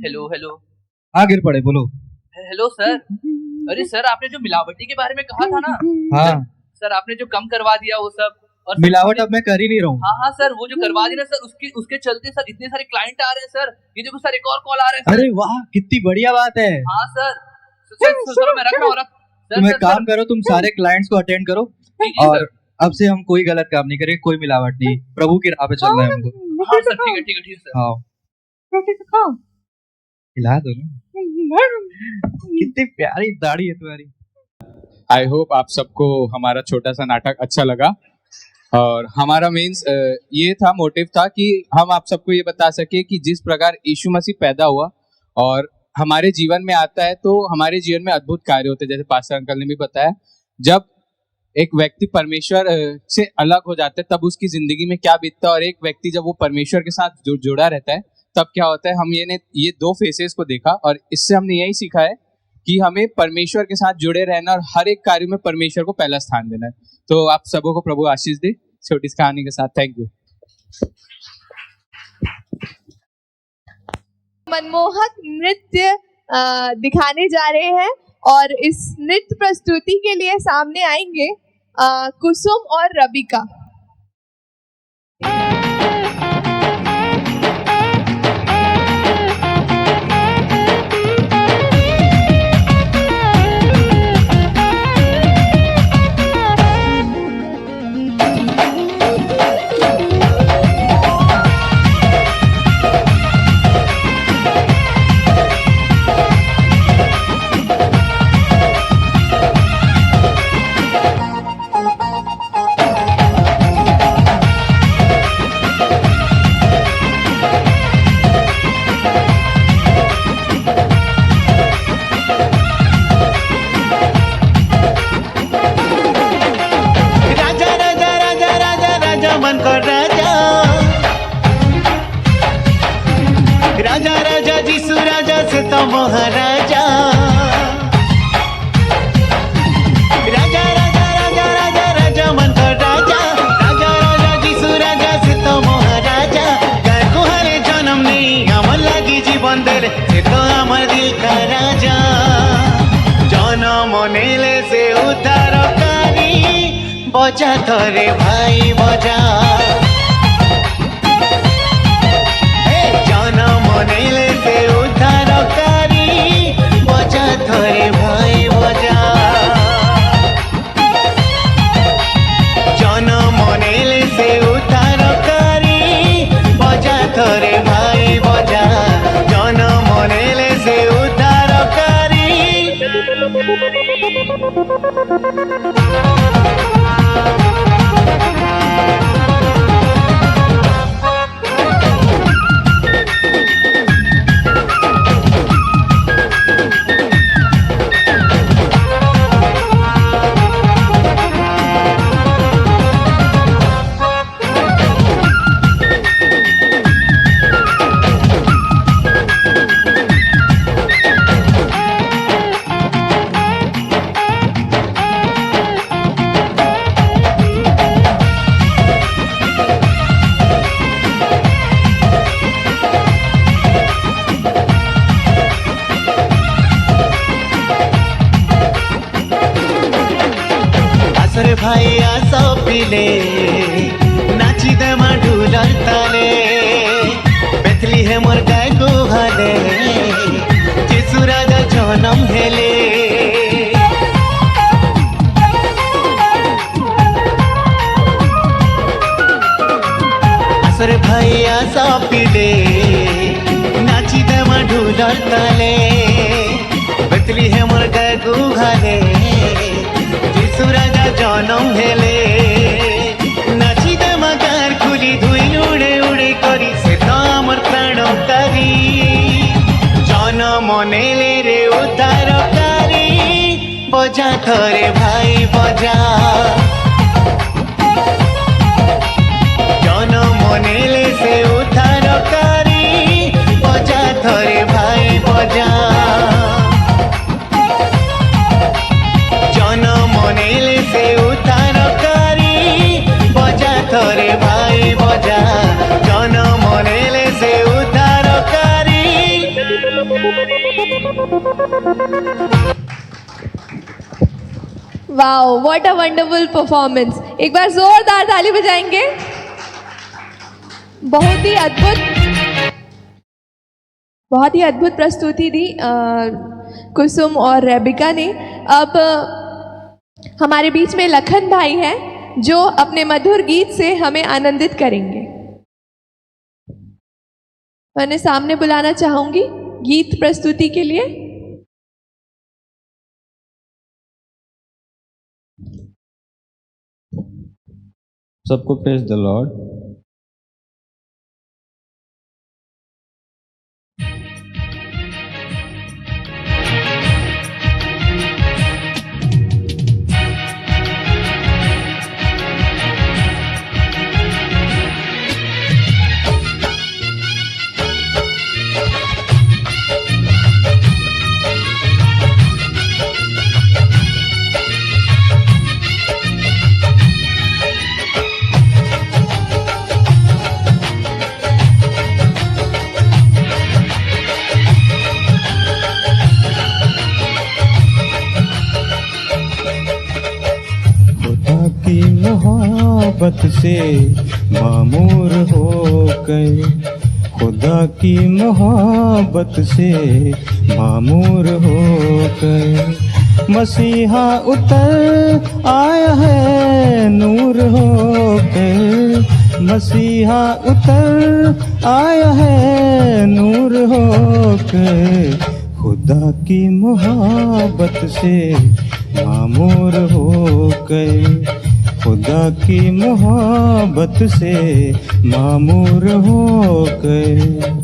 हेलो हाँ गिर पड़े, बोलो। Hello sir. अरे सर, आपने जो मिलावटी के बारे में कहा था ना, हाँ सर आपने जो कम करवा दिया वो सब, और मिलावट अब मैं कर ही नहीं रहा हूँ। हाँ सर, वो जो करवा दिया सर, उसके चलते सर इतने सारे क्लाइंट आ रहे हैं सर। ये देखो सर, एक और कॉल आ रहा है सर। अरे वाह, कितनी बढ़िया बात है। हाँ सर, सर मैं रख रहा हूँ। तुम एक काम करो, तुम सारे क्लाइंट्स को अटेंड करो, और अब से हम कोई गलत काम नहीं करेंगे, कोई मिलावट नहीं, प्रभु की राह पे चलना है हमको। हाँ सर, ठीक है सर। हाँ रोटी तो खाओ, खिला दो ना। कितनी प्यारी दाढ़ी है तुम्हारी। आई होप आप सबको हमारा छोटा सा नाटक अच्छा लगा, और हमारा मेंस ये था, मोटिव था कि हम आप सबको ये बता सके कि जिस प्रकार यीशु मसीह पैदा हुआ और हमारे जीवन में आता है तो हमारे जीवन में अद्भुत कार्य होते हैं। जैसे पास्टर अंकल ने भी बताया, जब एक व्यक्ति परमेश्वर से अलग हो जाता है तब उसकी जिंदगी में क्या बीतता है, और एक व्यक्ति जब वो परमेश्वर के साथ जुड़ा रहता है तब क्या होता है। हम ये दो फेसेस को देखा, और इससे हमने यही सीखा है कि हमें परमेश्वर के साथ जुड़े रहना और हर एक कार्य में परमेश्वर को पहला स्थान देना है। तो आप सबों को प्रभु आशीष दे छोटी सी कहानी के साथ। Thank you. मनमोहक नृत्य दिखाने जा रहे हैं, और इस नृत्य प्रस्तुति के लिए सामने आएंगे कुसुम और रबिका। राजा राजा राजा जीसु राजा से तो महाराजा राजा राजा राजा राजा राजा मंत्र राजा राजा राजा जीसु राजा से तो महाराजा गाय को हरे जन्म नहीं अमर लगी जीवन दे से तो अमर दिल का राजा जन्म नेले से उद्धारकारी बजा थरे भाई बजा जन्म नेले से उद्धारकारी बजा थरे भाई बजा जन्म नेले से उद्धारकारी बजा थरे भाई बजा जन्म नेले से उद्धारकारी आसरे भाई आसो पिले नाची दे माडुलर ताले बेथली है मोर गाय को हाले जेसु राजा जन्म हेले आसरे भाई आसो पिले नाची दे माडुलर ताले बेथली है मोर गाय को हाले जीसु राजा जन्म हेले नाची दे मगार खुली धुई उड़े उड़े करी से तो अमर प्राणकारी जन्म नेले रे उद्धारकारी बजा थरे भाई बजा जन्म नेले से उद्धारकारी बजा थरे भाई बजा जन्म नेले से उद्धारकारी बजा थरे भाई बजा जन्म नेले से उद्धारकारी wow, what a wonderful performance. एक बार जोरदार ताली बजाएंगे। बहुत ही अद्भुत प्रस्तुति दी कुसुम और रेबिका ने। अब हमारे बीच में लखन भाई हैं जो अपने मधुर गीत से हमें आनंदित करेंगे। मैं उन्हें सामने बुलाना चाहूंगी गीत प्रस्तुति के लिए। सबको प्रेज द लॉर्ड। की मोहब्बत से मामूर हो गए, खुदा की मोहब्बत से मामूर हो गए। मसीहा उतर आया है नूर हो गए, मसीहा उतर आया है नूर हो गए। खुदा की मोहब्बत से मामूर हो गए, खुदा की मोहब्बत से मामूर हो गए।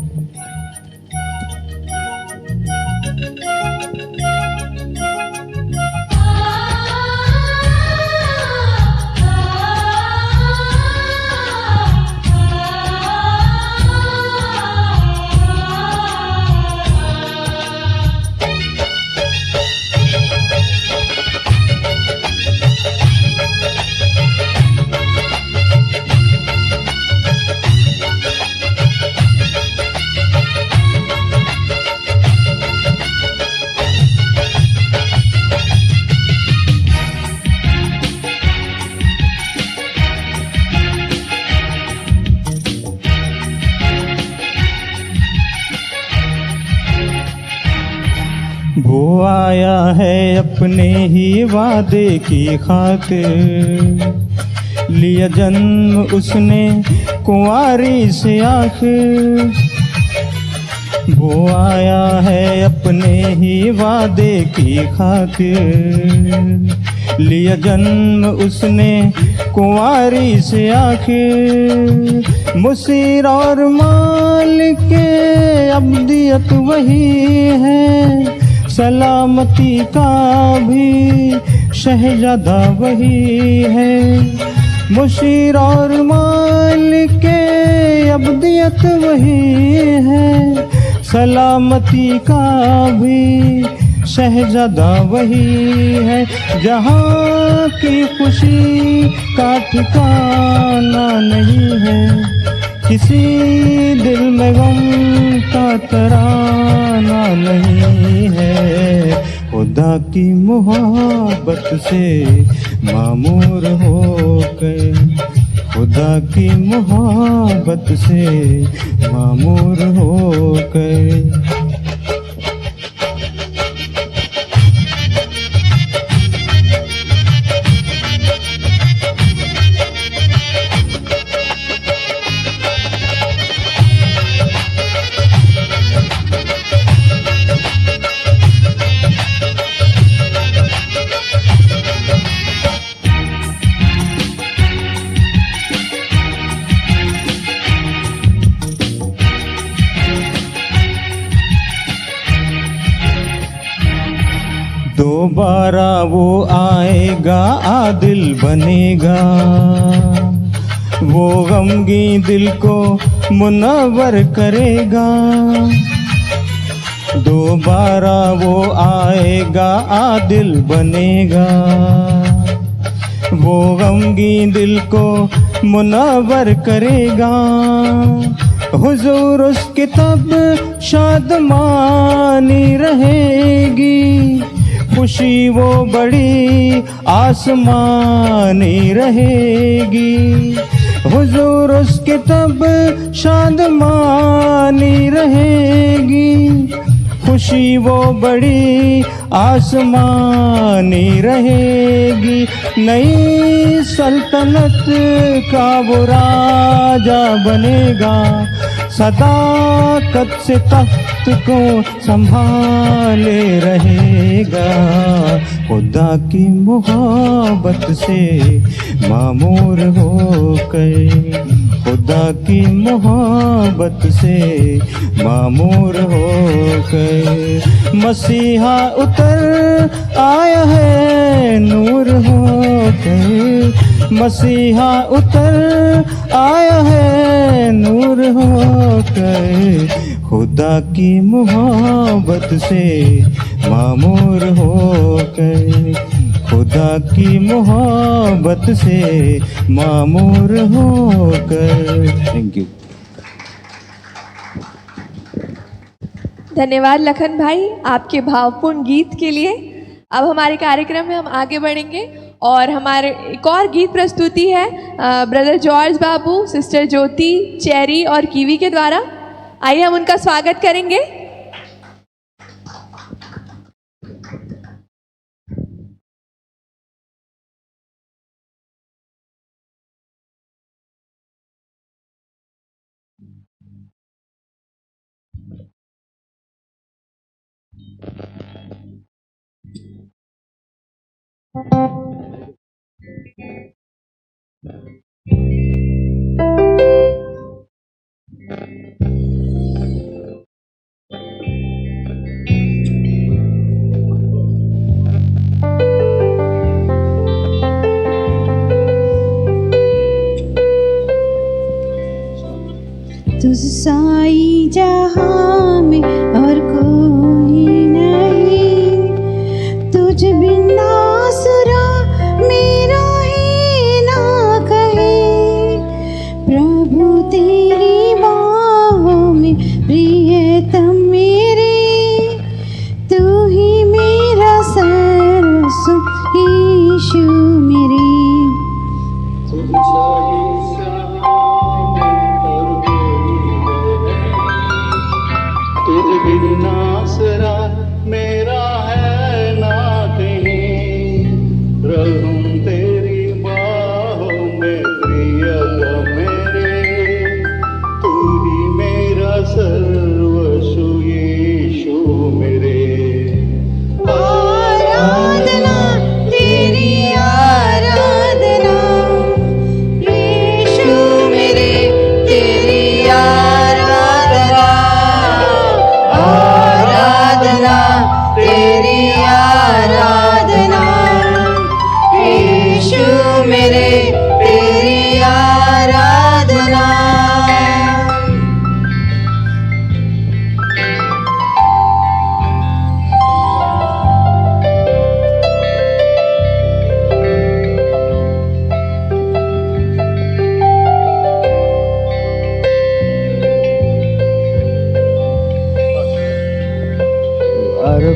वो आया है अपने ही वादे की खातिर, लिया जन्म उसने कुंवारी से आखिर। वो आया है अपने ही वादे की खातिर, लिया जन्म उसने कुंवारी से आखिर। मुसीर और मालिक के अब्दियत वही है, सलामती का भी शहजादा वही है। मुशीर और मालिक के अब्दियत वही है, सलामती का भी शहजादा वही है। जहाँ की खुशी का ठिकाना नहीं है, किसी दिल में गम का तराना नहीं है। खुदा की मोहब्बत से मामूर होकर, खुदा की मोहब्बत से मामूर होकर। दोबारा वो आएगा आदिल बनेगा, वो गमगी दिल को मुनव्वर करेगा। दोबारा वो आएगा आदिल बनेगा, वो गमगी दिल को मुनव्वर करेगा। हुजूर उसकी तब शादमानी रहेगी, खुशी वो बड़ी आसमानी रहेगी। हुजूर उसकी तब शादमानी रहेगी, खुशी वो बड़ी आसमानी रहेगी। नई सल्तनत का वो राजा बनेगा, सदाकत से तख्त को संभाले रहेगा। खुदा की मोहब्बत से मामूर होकर, खुदा की मोहब्बत से मामूर होकर। मसीहा उतर आया है नूर होकर, मसीहा उतर आया है नूर होकर। खुदा की मोहब्बत से मामूर होकर, खुदा की मोहब्बत से मामूर होकर। Thank you. धन्यवाद लखन भाई आपके भावपूर्ण गीत के लिए। अब हमारे कार्यक्रम में हम आगे बढ़ेंगे और हमारे एक और गीत प्रस्तुति है ब्रदर जॉर्ज बाबू, सिस्टर ज्योति, चेरी और कीवी के द्वारा। आइए हम उनका स्वागत करेंगे। तुझ साई जहां में और कोई नहीं, तुझ बिना सुरा मेरा ही ना कहे। प्रभु तेरी बाहों में प्रियतम मेरे, तू ही मेरा सर्वस्व यीशु मेरे। तुझ बिना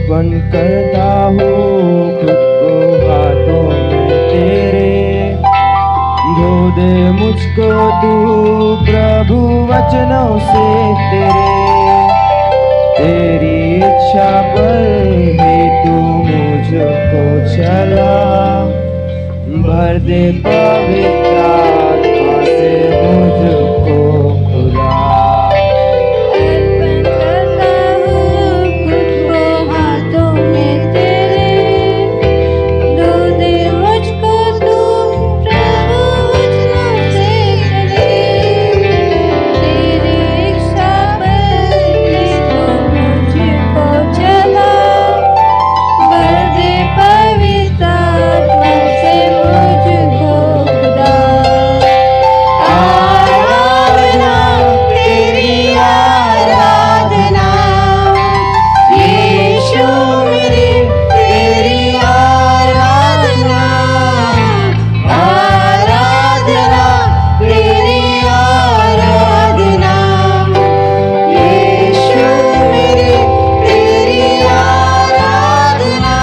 अर्पण करता हूँ खुद को हाथों में तेरे। धो दे मुझको तू प्रभु वचनों से तेरी इच्छा पर ही तू मुझको चला। भर दे पवित्र आत्मा से मुझको खुदा। अर्पण करता हूँ खुद को हाथों में तेरे। धो दे मुझको तू प्रभु वचनों से तेरी इच्छा पर ही तू मुझको चला। भर दे पवित्र आत्मा से मुझको खुदा। आराधना तेरी आराधना यीशु मेरे तेरी आराधना। आराधना तेरी आराधना यीशु मेरे तेरी आराधना।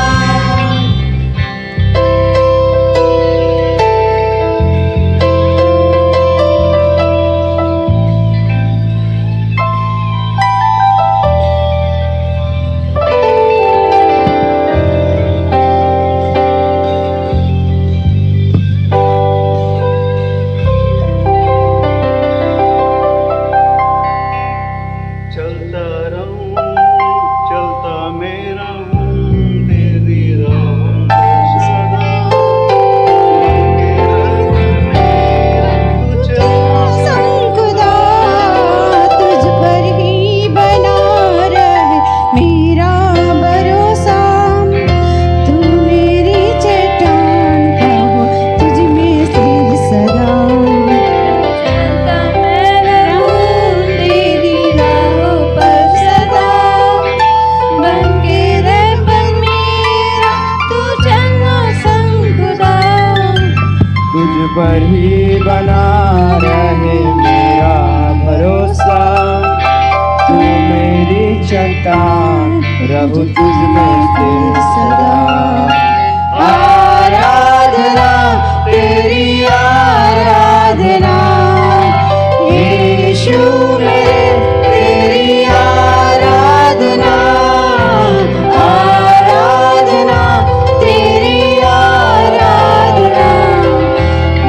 चलता रहूं चलता मैं रहूं तेरी राहों में सदा। संग खुदा तुझ पर ही बना रहे मेरा भरोसा। तू मेरी चट्टान का हो तुझ में स्थिर सदा। चलता मैं रहूं तेरी राहों पर सदा। बन के रह पर मेरा तू चलना संग खुदा। तुझ पर ही बना रहे मेरा भरोसा। तू मेरी चट्टान रहूं तुझ में स्थिर सदा। आराधना तेरी आराधना यीशु मेरे तेरी आराधना। आराधना तेरी आराधना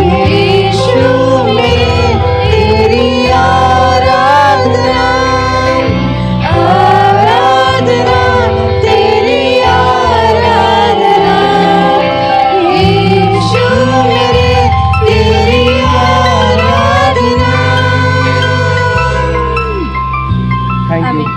यीशु मेरे तेरी आराधना। आराधना तेरी आराधना यीशु मेरे तेरी आराधना। Thank you.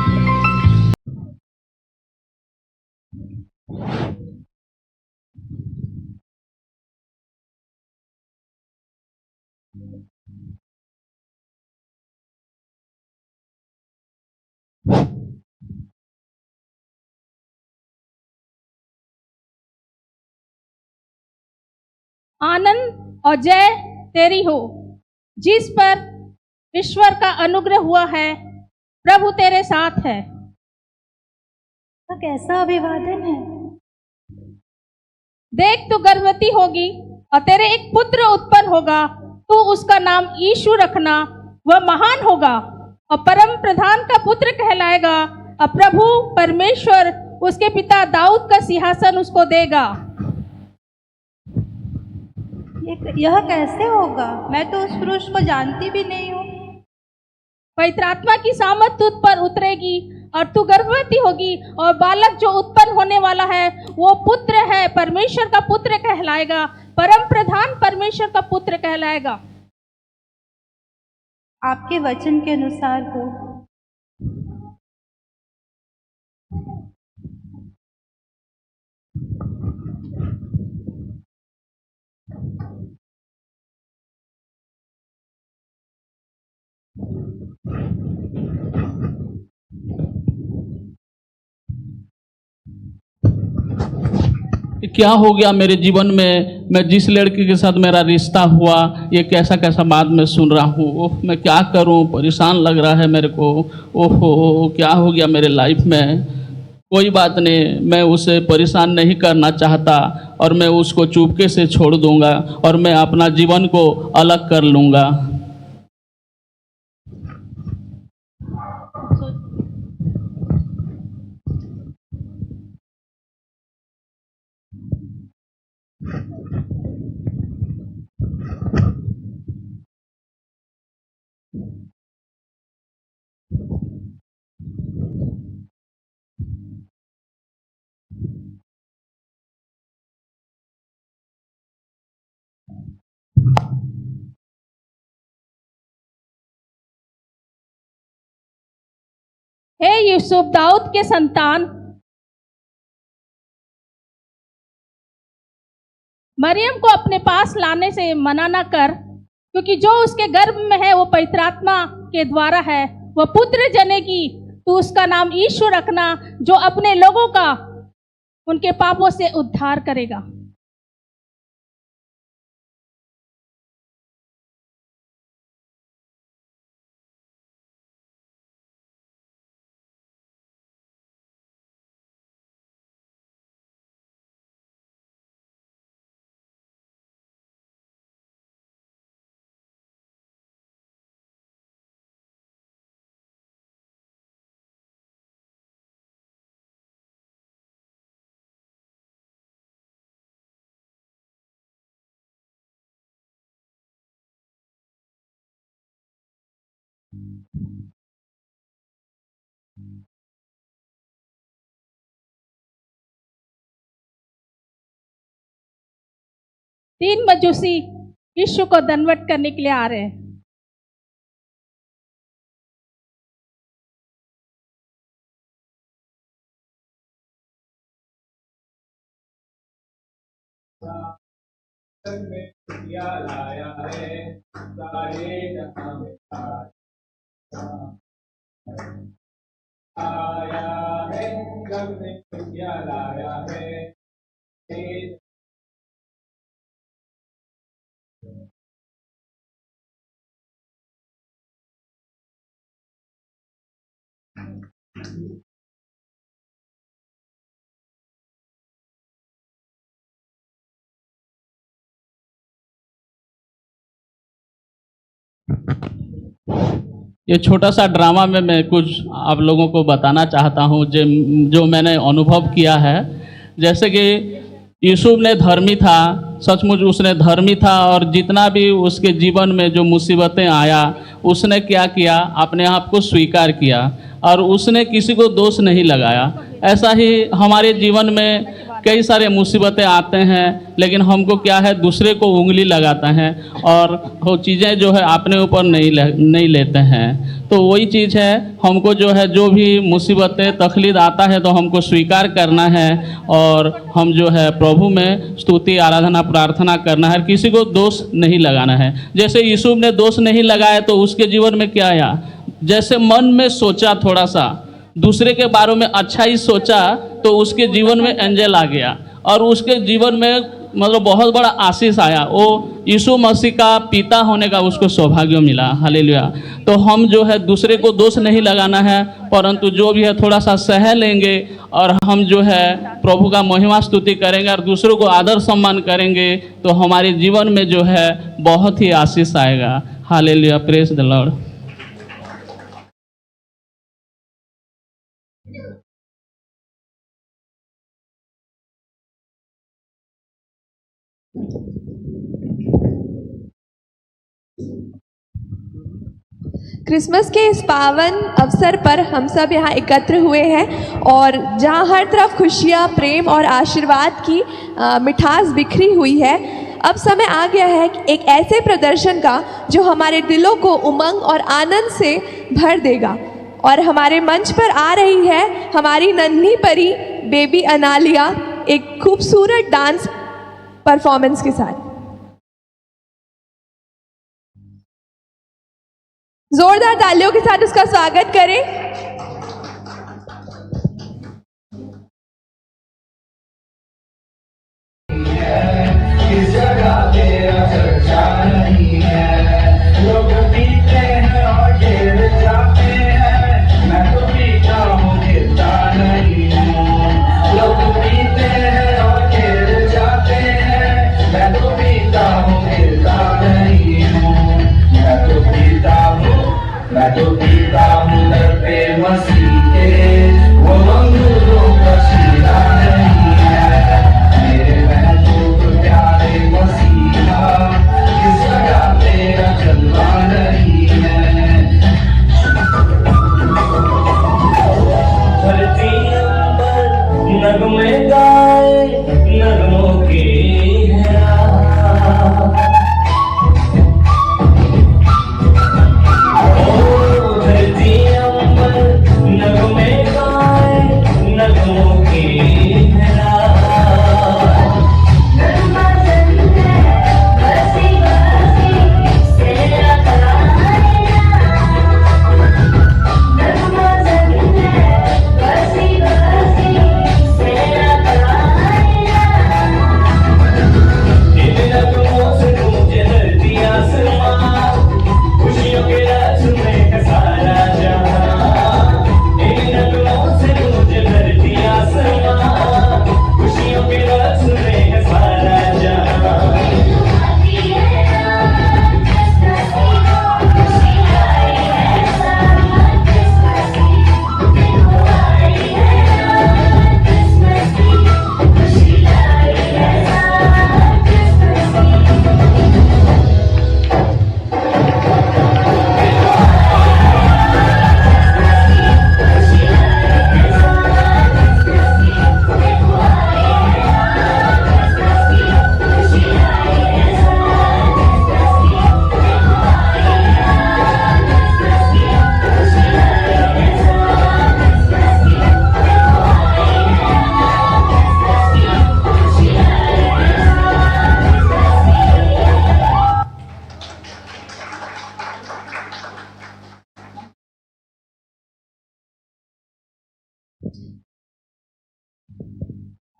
आनंद और जय तेरी हो, जिस पर ईश्वर का अनुग्रह हुआ है। प्रभु तेरे साथ है। कैसा अभिवादन है। देख तू गर्भवती होगी और तेरे एक पुत्र उत्पन्न होगा। तू उसका नाम यीशु रखना। वह महान होगा और परम प्रधान का पुत्र कहलाएगा। और प्रभु परमेश्वर उसके पिता दाऊद का सिंहासन उसको देगा। यह कैसे होगा। मैं तो उस पुरुष को जानती भी नहीं हूँ। पवित्र आत्मा की सामर्थ तुझ पर उतरेगी और तू गर्भवती होगी और बालक जो उत्पन्न होने वाला है वो पुत्र है, परमेश्वर का पुत्र कहलाएगा। परम प्रधान परमेश्वर का पुत्र कहलाएगा। आपके वचन के अनुसार हो। क्या हो गया मेरे जीवन में। मैं जिस लड़की के साथ मेरा रिश्ता हुआ ये कैसा कैसा बात मैं सुन रहा हूँ। ओह मैं क्या करूँ, परेशान लग रहा है मेरे को। ओहो क्या हो गया मेरे लाइफ में। कोई बात नहीं, मैं उसे परेशान नहीं करना चाहता और मैं उसको चुपके से छोड़ दूंगा और मैं अपना जीवन को अलग कर लूँगा। हे यूसुफ, दाऊद के संतान, मरियम को अपने पास लाने से मना न कर, क्योंकि जो उसके गर्भ में है वो पवित्र आत्मा के द्वारा है। वह पुत्र जनेगी, तू उसका नाम यीशु रखना, जो अपने लोगों का उनके पापों से उद्धार करेगा। तीन मजूसी यीशु को दंडवत करने के लिए आ रहे हैं। लाया है सारे जहां में आया है, जग में खुशियां लाया है। ये छोटा सा ड्रामा में मैं कुछ आप लोगों को बताना चाहता हूँ जो मैंने अनुभव किया है। जैसे कि यूसुफ ने धर्मी था, सचमुच उसने धर्मी था, और जितना भी उसके जीवन में जो मुसीबतें आया उसने क्या किया, अपने आप को स्वीकार किया और उसने किसी को दोष नहीं लगाया। ऐसा ही हमारे जीवन में कई सारे मुसीबतें आते हैं, लेकिन हमको क्या है, दूसरे को उंगली लगाता है और वो चीज़ें जो है अपने ऊपर नहीं लेते हैं। तो वही चीज़ है, हमको जो है जो भी मुसीबतें तकलीफ आता है तो हमको स्वीकार करना है और हम जो है प्रभु में स्तुति आराधना प्रार्थना करना है, किसी को दोष नहीं लगाना है। जैसे यूसुफ ने दोष नहीं लगाया तो उसके जीवन में क्या आया, जैसे मन में सोचा, थोड़ा सा दूसरे के बारे में अच्छा ही सोचा तो उसके जीवन में एंजल आ गया और उसके जीवन में मतलब बहुत बड़ा आशीष आया। वो यीशु मसीह का पिता होने का उसको सौभाग्य मिला। हालेलुया। तो हम जो है दूसरे को दोष नहीं लगाना है, परंतु जो भी है थोड़ा सा सह लेंगे और हम जो है प्रभु का महिमा स्तुति करेंगे और दूसरों को आदर सम्मान करेंगे तो हमारे जीवन में जो है बहुत ही आशीष आएगा। Hallelujah, praise the Lord. Christmas के इस पावन अवसर पर हम सब यहाँ एकत्र हुए हैं और जहाँ हर तरफ खुशियाँ, प्रेम और आशीर्वाद की मिठास बिखरी हुई है, अब समय आ गया है एक ऐसे प्रदर्शन का जो हमारे दिलों को उमंग और आनंद से भर देगा। और हमारे मंच पर आ रही है हमारी नन्ही परी बेबी अनालिया एक खूबसूरत डांस परफॉर्मेंस के साथ। जोरदार तालियों के साथ उसका स्वागत करें। इस जगह तेरा चर्चा नहीं है, लोग पीते हैं और गिर जाते हैं, मैं तो पीता हूँ गिरता नहीं हूँ। मैं तो पीता हूँ दर पे मसीह के, वो अंगूरों का शीरा नहीं है। मेरे महबूब प्यारे मसीहा, किस तरह तेरा जलवा नहीं है। धरती अंबर नगमे गाए, नगमों की है नगमे गाए, नगमों की है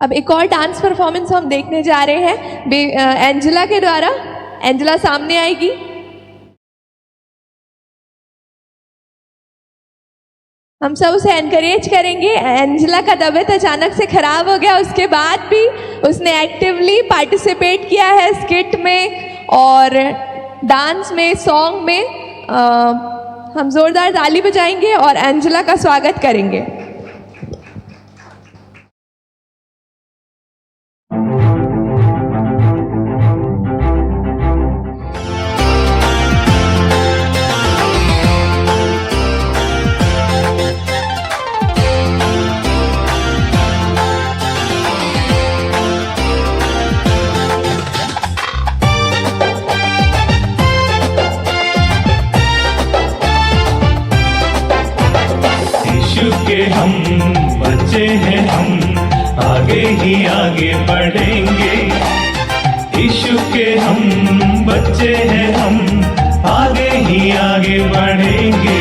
अब एक और डांस परफॉर्मेंस हम देखने जा रहे हैं एंजेला के द्वारा। एंजेला सामने आएगी। हम सब उसे एनकरेज करेंगे। एंजेला का तबीयत अचानक से खराब हो गया, उसके बाद भी उसने एक्टिवली पार्टिसिपेट किया है स्किट में और डांस में, सॉन्ग में। हम जोरदार ताली बजाएंगे और एंजेला का स्वागत करेंगे। हम बच्चे हैं, हम आगे ही आगे बढ़ेंगे। यीशु के हम बच्चे हैं, हम आगे ही आगे बढ़ेंगे।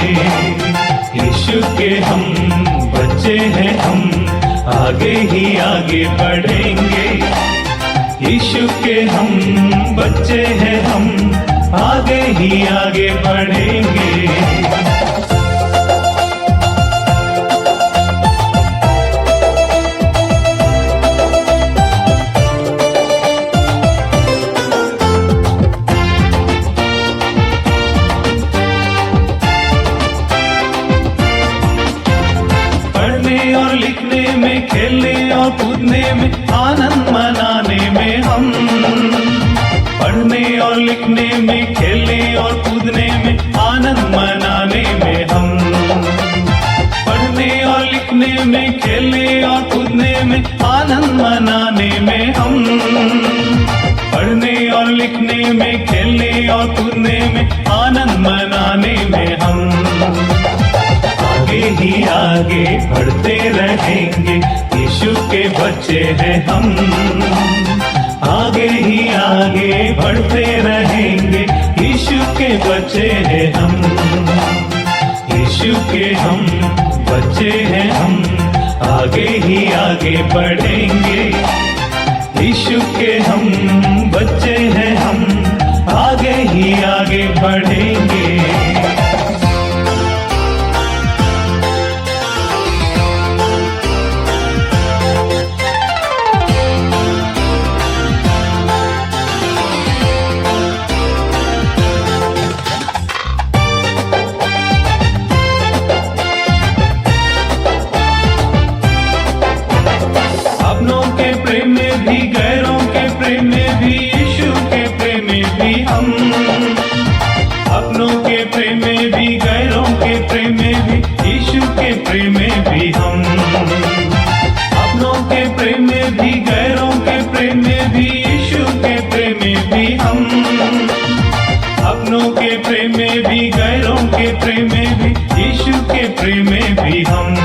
यीशु के हम बच्चे हैं, हम आगे ही आगे बढ़ेंगे। यीशु के हम बच्चे हैं, हम आगे ही आगे बढ़ेंगे। खेलने और कूदने में, आनंद मनाने में हम। पढ़ने और लिखने में, खेलने और कूदने में, आनंद मनाने में हम। पढ़ने और लिखने में, खेलने और कूदने में, आनंद मनाने में हम। पढ़ने और लिखने में, खेलने और कूदने में, आनंद मनाने में हम। आगे ही आगे बढ़ते रहेंगे, यीशु के बच्चे हैं हम। आगे ही आगे बढ़ते रहेंगे, यीशु के बच्चे हैं हम। यीशु के हम बच्चे हैं, हम आगे ही आगे बढ़ेंगे। यीशु के हम बच्चे हैं, हम आगे ही आगे बढ़ेंगे। के प्रेम में भी, यीशु के प्रेम में भी हम। अपनों के प्रेम में भी, गैरों के प्रेम में भी, यीशु के प्रेम में भी हम। अपनों के प्रेम में भी, गैरों के प्रेम में भी, यीशु के प्रेम में भी हम।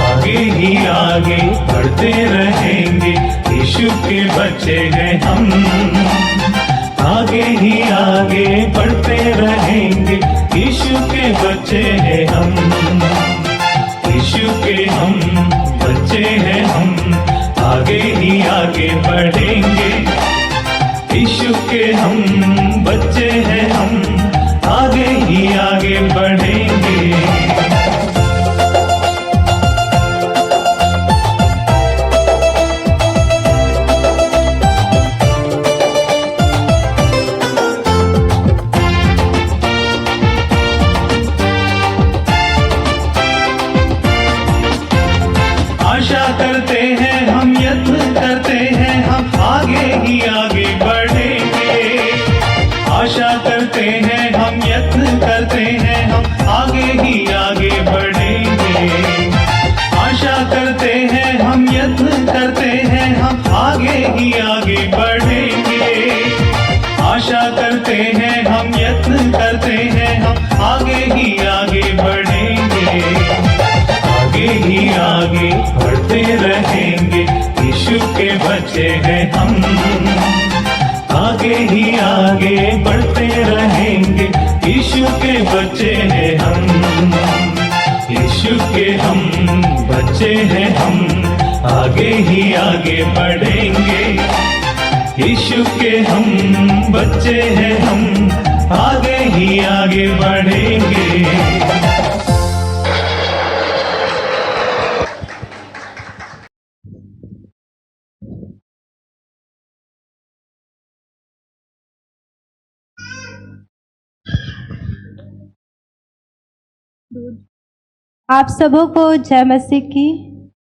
आगे ही आगे बढ़ते रहेंगे, यीशु के बच्चे हैं हम। आगे ही आगे बढ़ते रहेंगे, यीशु के बच्चे हैं हम। यीशु के हम बच्चे हैं हम, आगे ही आगे बढ़ेंगे। यीशु के हम बच्चे हैं हम, आगे ही आगे बढ़ेंगे। आशा करते हैं हम, यत्न करते हैं हम, आगे ही आगे बढ़ेंगे। आशा करते हैं हम, यत्न करते हैं हम, आगे ही आगे बढ़ेंगे। आशा करते हैं हम, यत्न करते हैं हम, आगे ही आगे बढ़ेंगे। आशा करते हैं हम, यत्न करते हैं हम, आगे ही आगे बढ़ेंगे। आगे ही आगे बढ़ते रहेंगे, यीशु के बच्चे हैं हम। आगे ही आगे बढ़ते रहेंगे, यीशु के बच्चे हैं हम। यीशु के हम बच्चे हैं हम, आगे ही आगे बढ़ेंगे। यीशु के हम बच्चे हैं हम, आगे ही आगे बढ़ेंगे। आप सबों को जय मसीह की।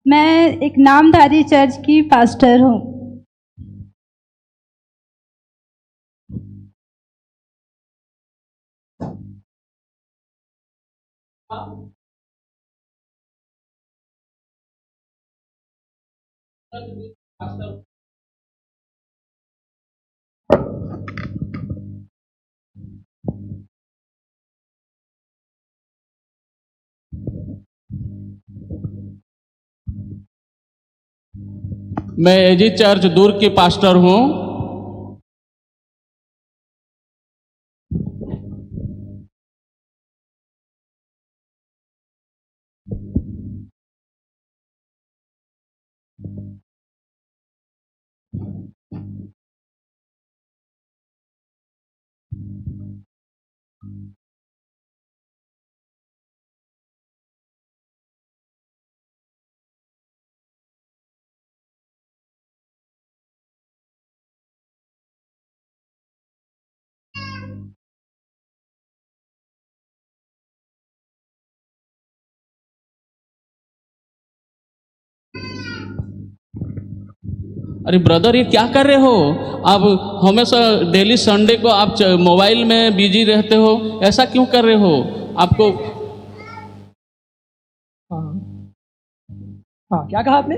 मैं एक नामधारी चर्च की पास्टर हूँ। मैं एजी चर्च दूर की पास्टर हूँ। अरे ब्रदर, ये क्या कर रहे हो आप? हमेशा डेली संडे को आप मोबाइल में बिजी रहते हो, ऐसा क्यों कर रहे हो? आपको हाँ, क्या कहा आपने?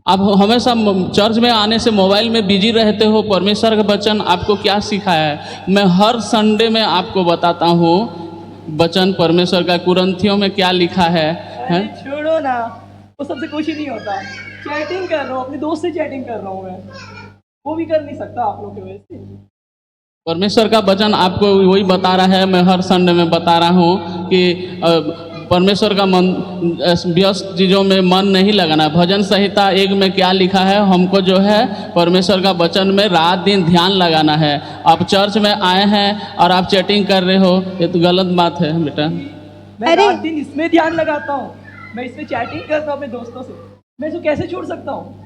आप हमेशा चर्च में आने से मोबाइल में बिजी रहते हो। परमेश्वर का वचन आपको क्या सिखाया है? मैं हर संडे में आपको बताता हूँ वचन परमेश्वर का, कुरिन्थियों में क्या लिखा है। छोड़ो ना, वो सबसे कुछ ही नहीं होता। चैटिंग कर रहा हूँ, अपने दोस्त से चैटिंग कर रहा हूँ मैं, वो भी कर नहीं सकता आप लोग की वजह से। परमेश्वर का वचन आपको वही बता रहा है। मैं हर संडे में बता रहा हूँ कि परमेश्वर का मन व्यस्त चीज़ों में मन नहीं लगाना। भजन संहिता 1 में क्या लिखा है? हमको जो है परमेश्वर का वचन में रात दिन ध्यान लगाना है। आप चर्च में आए हैं और आप चैटिंग कर रहे हो, ये तो गलत बात है बेटा। मैं रात दिन इसमें ध्यान लगाता हूँ, मैं इसमें चैटिंग करता हूँ अपने दोस्तों से, मैं इसको कैसे छोड़ सकता हूँ?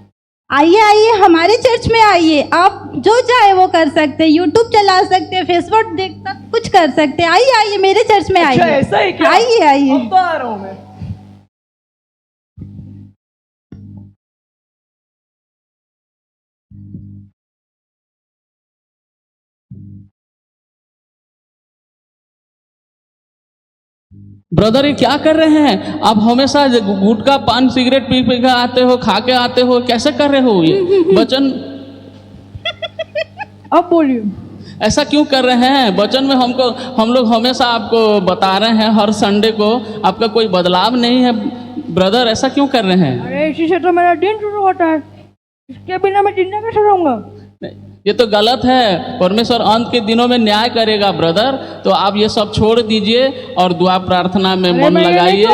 आइए आइए हमारे चर्च में आइए, आप जो चाहे वो कर सकते हैं, यूट्यूब चला सकते हैं, फेसबुक देख कुछ कर सकते हैं। आइए आइए मेरे चर्च में आइए। अच्छा, ऐसा है क्या? आइए आइए, अब तो आ रहा हूँ मैं। ब्रदर ये क्या कर रहे हैं आप? हमेशा गुटखा पान सिगरेट पी पी के आते हो, खा के आते हो, कैसे कर रहे हो ये वचन? अब बोलिए। ऐसा क्यों कर रहे हैं? वचन में हम लोग हमेशा आपको बता रहे हैं, हर संडे को आपका कोई बदलाव नहीं है। ब्रदर ऐसा क्यों कर रहे हैं? अरे इसी से तो मेरा दिन शुरू होता है, इसके बिना मैं दिन कैसे रहूंगा? ये तो गलत है। परमेश्वर अंत के दिनों में न्याय करेगा ब्रदर। तो आप ये सब छोड़ दीजिए और दुआ प्रार्थना में मन लगाइए।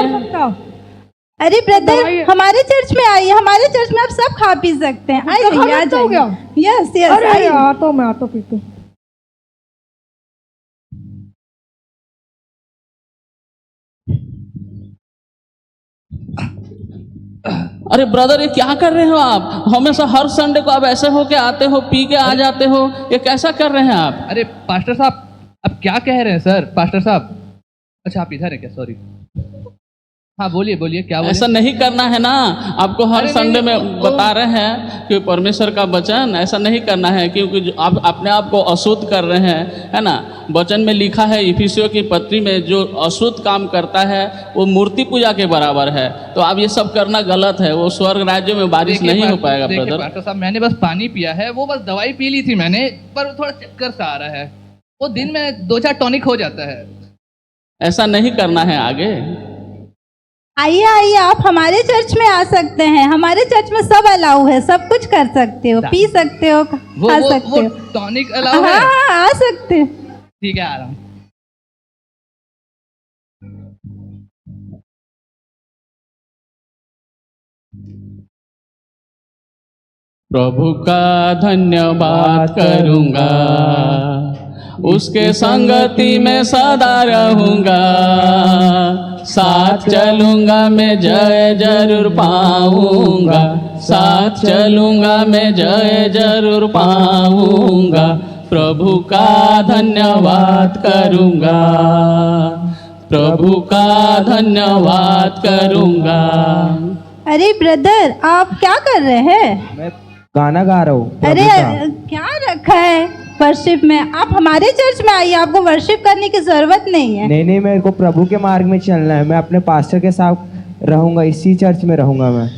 अरे ब्रदर हमारे चर्च में आइए, हमारे चर्च में आप सब खा पी सकते हैं। आइए आ जाइए। यस यस अरे आता मैं आता पीता। अरे ब्रदर ये क्या कर रहे हो आप? हमेशा हर संडे को आप ऐसे हो के आते हो, पी के आ जाते हो, ये कैसा कर रहे हैं आप? अरे पास्टर साहब अब क्या कह रहे हैं सर? पास्टर साहब अच्छा आप इधर है क्या? सॉरी। हाँ बोलिए बोलिए क्या बोलिए? ऐसा नहीं करना है ना। आपको हर संडे में बता रहे हैं कि परमेश्वर का वचन ऐसा नहीं करना है, क्योंकि आप अपने आप को अशुद्ध कर रहे हैं, है ना। वचन में लिखा है इफिसियों की पत्री में, जो अशुद्ध काम करता है वो मूर्ति पूजा के बराबर है। तो आप ये सब करना गलत है। वो स्वर्ग राज्य में बारिश नहीं हो पाएगा ब्रदर। पास्टर साहब मैंने बस पानी पिया है, वो बस दवाई पी ली थी मैंने, पर थोड़ा चक्कर सा आ रहा है। वो दिन में 2-4 टॉनिक हो जाता है। ऐसा नहीं करना है आगे। आइए आइए आप हमारे चर्च में आ सकते हैं। हमारे चर्च में सब अलाउ है, सब कुछ कर सकते हो, पी सकते हो, खा सकते हो। टॉनिक अलाउ है? हाँ आ सकते हो। ठीक है आ रहा हूँ। प्रभु का धन्यवाद करूंगा, उसके संगति में सदा रहूंगा। साथ चलूंगा मैं जय जरूर पाऊंगा, साथ चलूंगा मैं जय जरूर पाऊंगा। प्रभु का धन्यवाद करूंगा, प्रभु का धन्यवाद करूंगा। अरे ब्रदर आप क्या कर रहे हैं? मैं गाना गा रहा हूँ। अरे क्या रखा है वर्शिप में? आप हमारे चर्च में आइए, आपको वर्शिप करने की जरूरत नहीं है। नहीं मेरे को प्रभु के मार्ग में चलना है। मैं अपने पास्टर के साथ रहूंगा, इसी चर्च में रहूंगा मैं।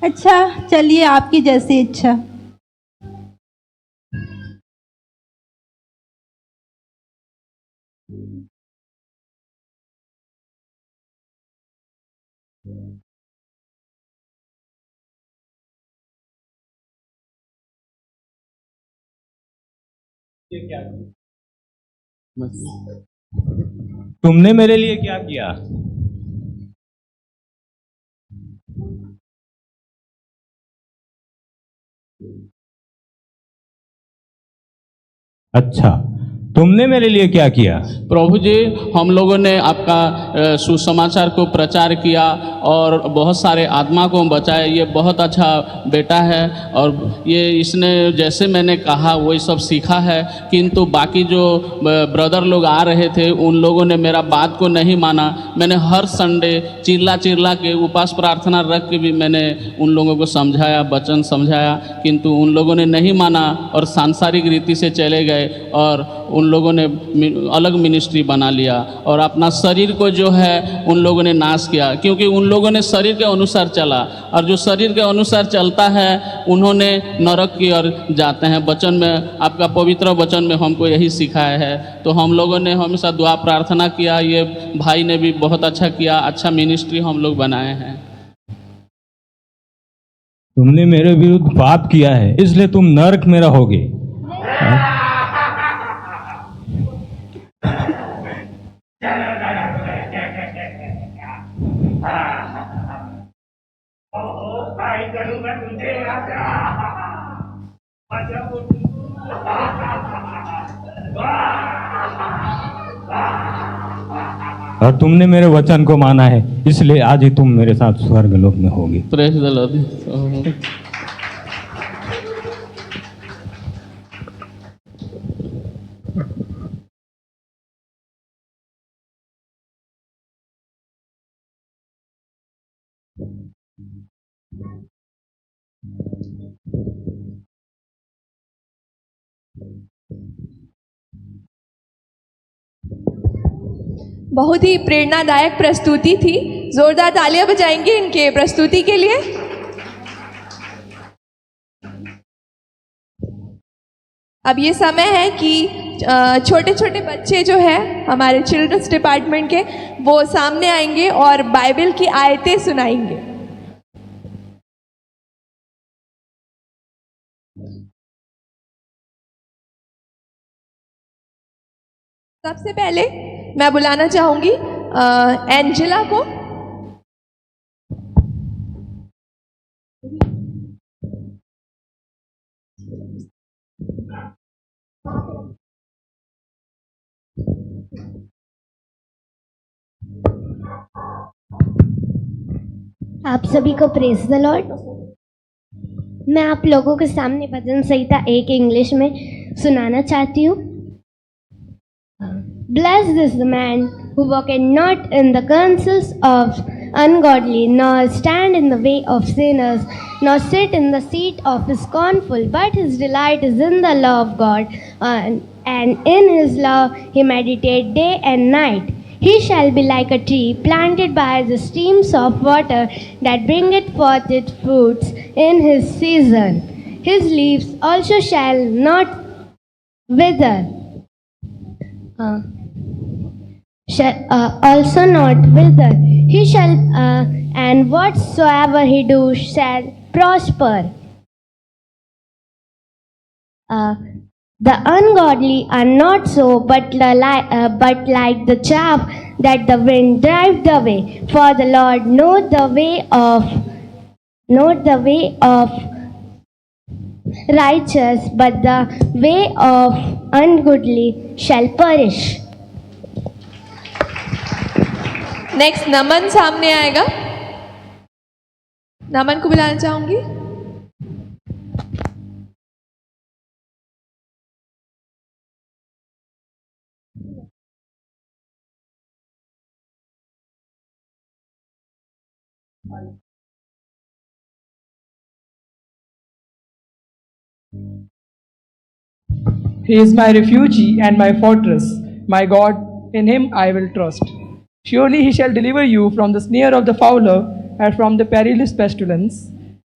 अच्छा चलिए आपकी जैसी इच्छा। तुमने मेरे लिए क्या किया? अच्छा तुमने मेरे लिए क्या किया? प्रभु जी हम लोगों ने आपका सुसमाचार को प्रचार किया और बहुत सारे आत्मा को बचाया। ये बहुत अच्छा बेटा है और ये इसने जैसे मैंने कहा वही सब सीखा है। किंतु बाकी जो ब्रदर लोग आ रहे थे उन लोगों ने मेरा बात को नहीं माना। मैंने हर संडे चिल्ला चिल्ला के उपास प्रार्थना रख के भी मैंने उन लोगों को समझाया, वचन समझाया, किंतु उन लोगों ने नहीं माना और सांसारिक रीति से चले गए और उन लोगों ने अलग मिनिस्ट्री बना लिया और अपना शरीर को जो है उन लोगों ने नाश किया, क्योंकि उन लोगों ने शरीर के अनुसार चला और जो शरीर के अनुसार चलता है उन्होंने नरक की ओर जाते हैं। वचन में आपका पवित्र वचन में हमको यही सिखाया है। तो हम लोगों ने हमेशा दुआ प्रार्थना किया। ये भाई ने भी बहुत अच्छा किया, अच्छा मिनिस्ट्री हम लोग बनाए हैं। तुमने मेरे विरुद्ध पाप किया है, इसलिए तुम नरक में रहोगे। और तुमने मेरे वचन को माना है, इसलिए आज ही तुम मेरे साथ स्वर्ग लोक में होगे। Praise the Lord. बहुत ही प्रेरणादायक प्रस्तुति थी। जोरदार तालियां बजाएंगे इनके प्रस्तुति के लिए। अब ये समय है कि छोटे छोटे बच्चे जो है हमारे चिल्ड्रंस डिपार्टमेंट के, वो सामने आएंगे और बाइबल की आयतें सुनाएंगे। सबसे पहले मैं बुलाना चाहूंगी एंजेला को। आप सभी को प्रेज द लॉर्ड। मैं आप लोगों के सामने भजन संहिता 1 इंग्लिश में सुनाना चाहती हूँ। Blessed is the man who walketh not in the counsels of ungodly, nor stand in the way of sinners, nor sit in the seat of the scornful, but his delight is in the law of God, and in his law he meditate day and night. He shall be like a tree planted by the streams of water, that bringeth forth its fruits in his season. His leaves also shall not wither. Also not wither. He shall, and whatsoever he do shall prosper. The ungodly are not so, but like the chaff that the wind driveth away. For the Lord knoweth the way of righteous, but the way of ungodly shall perish. Next Naman सामने आएगा। नमन को बुलाना चाहूंगी। He is my refuge and my fortress, my God, in him I will trust. Surely he shall deliver you from the snare of the fowler and from the perilous pestilence.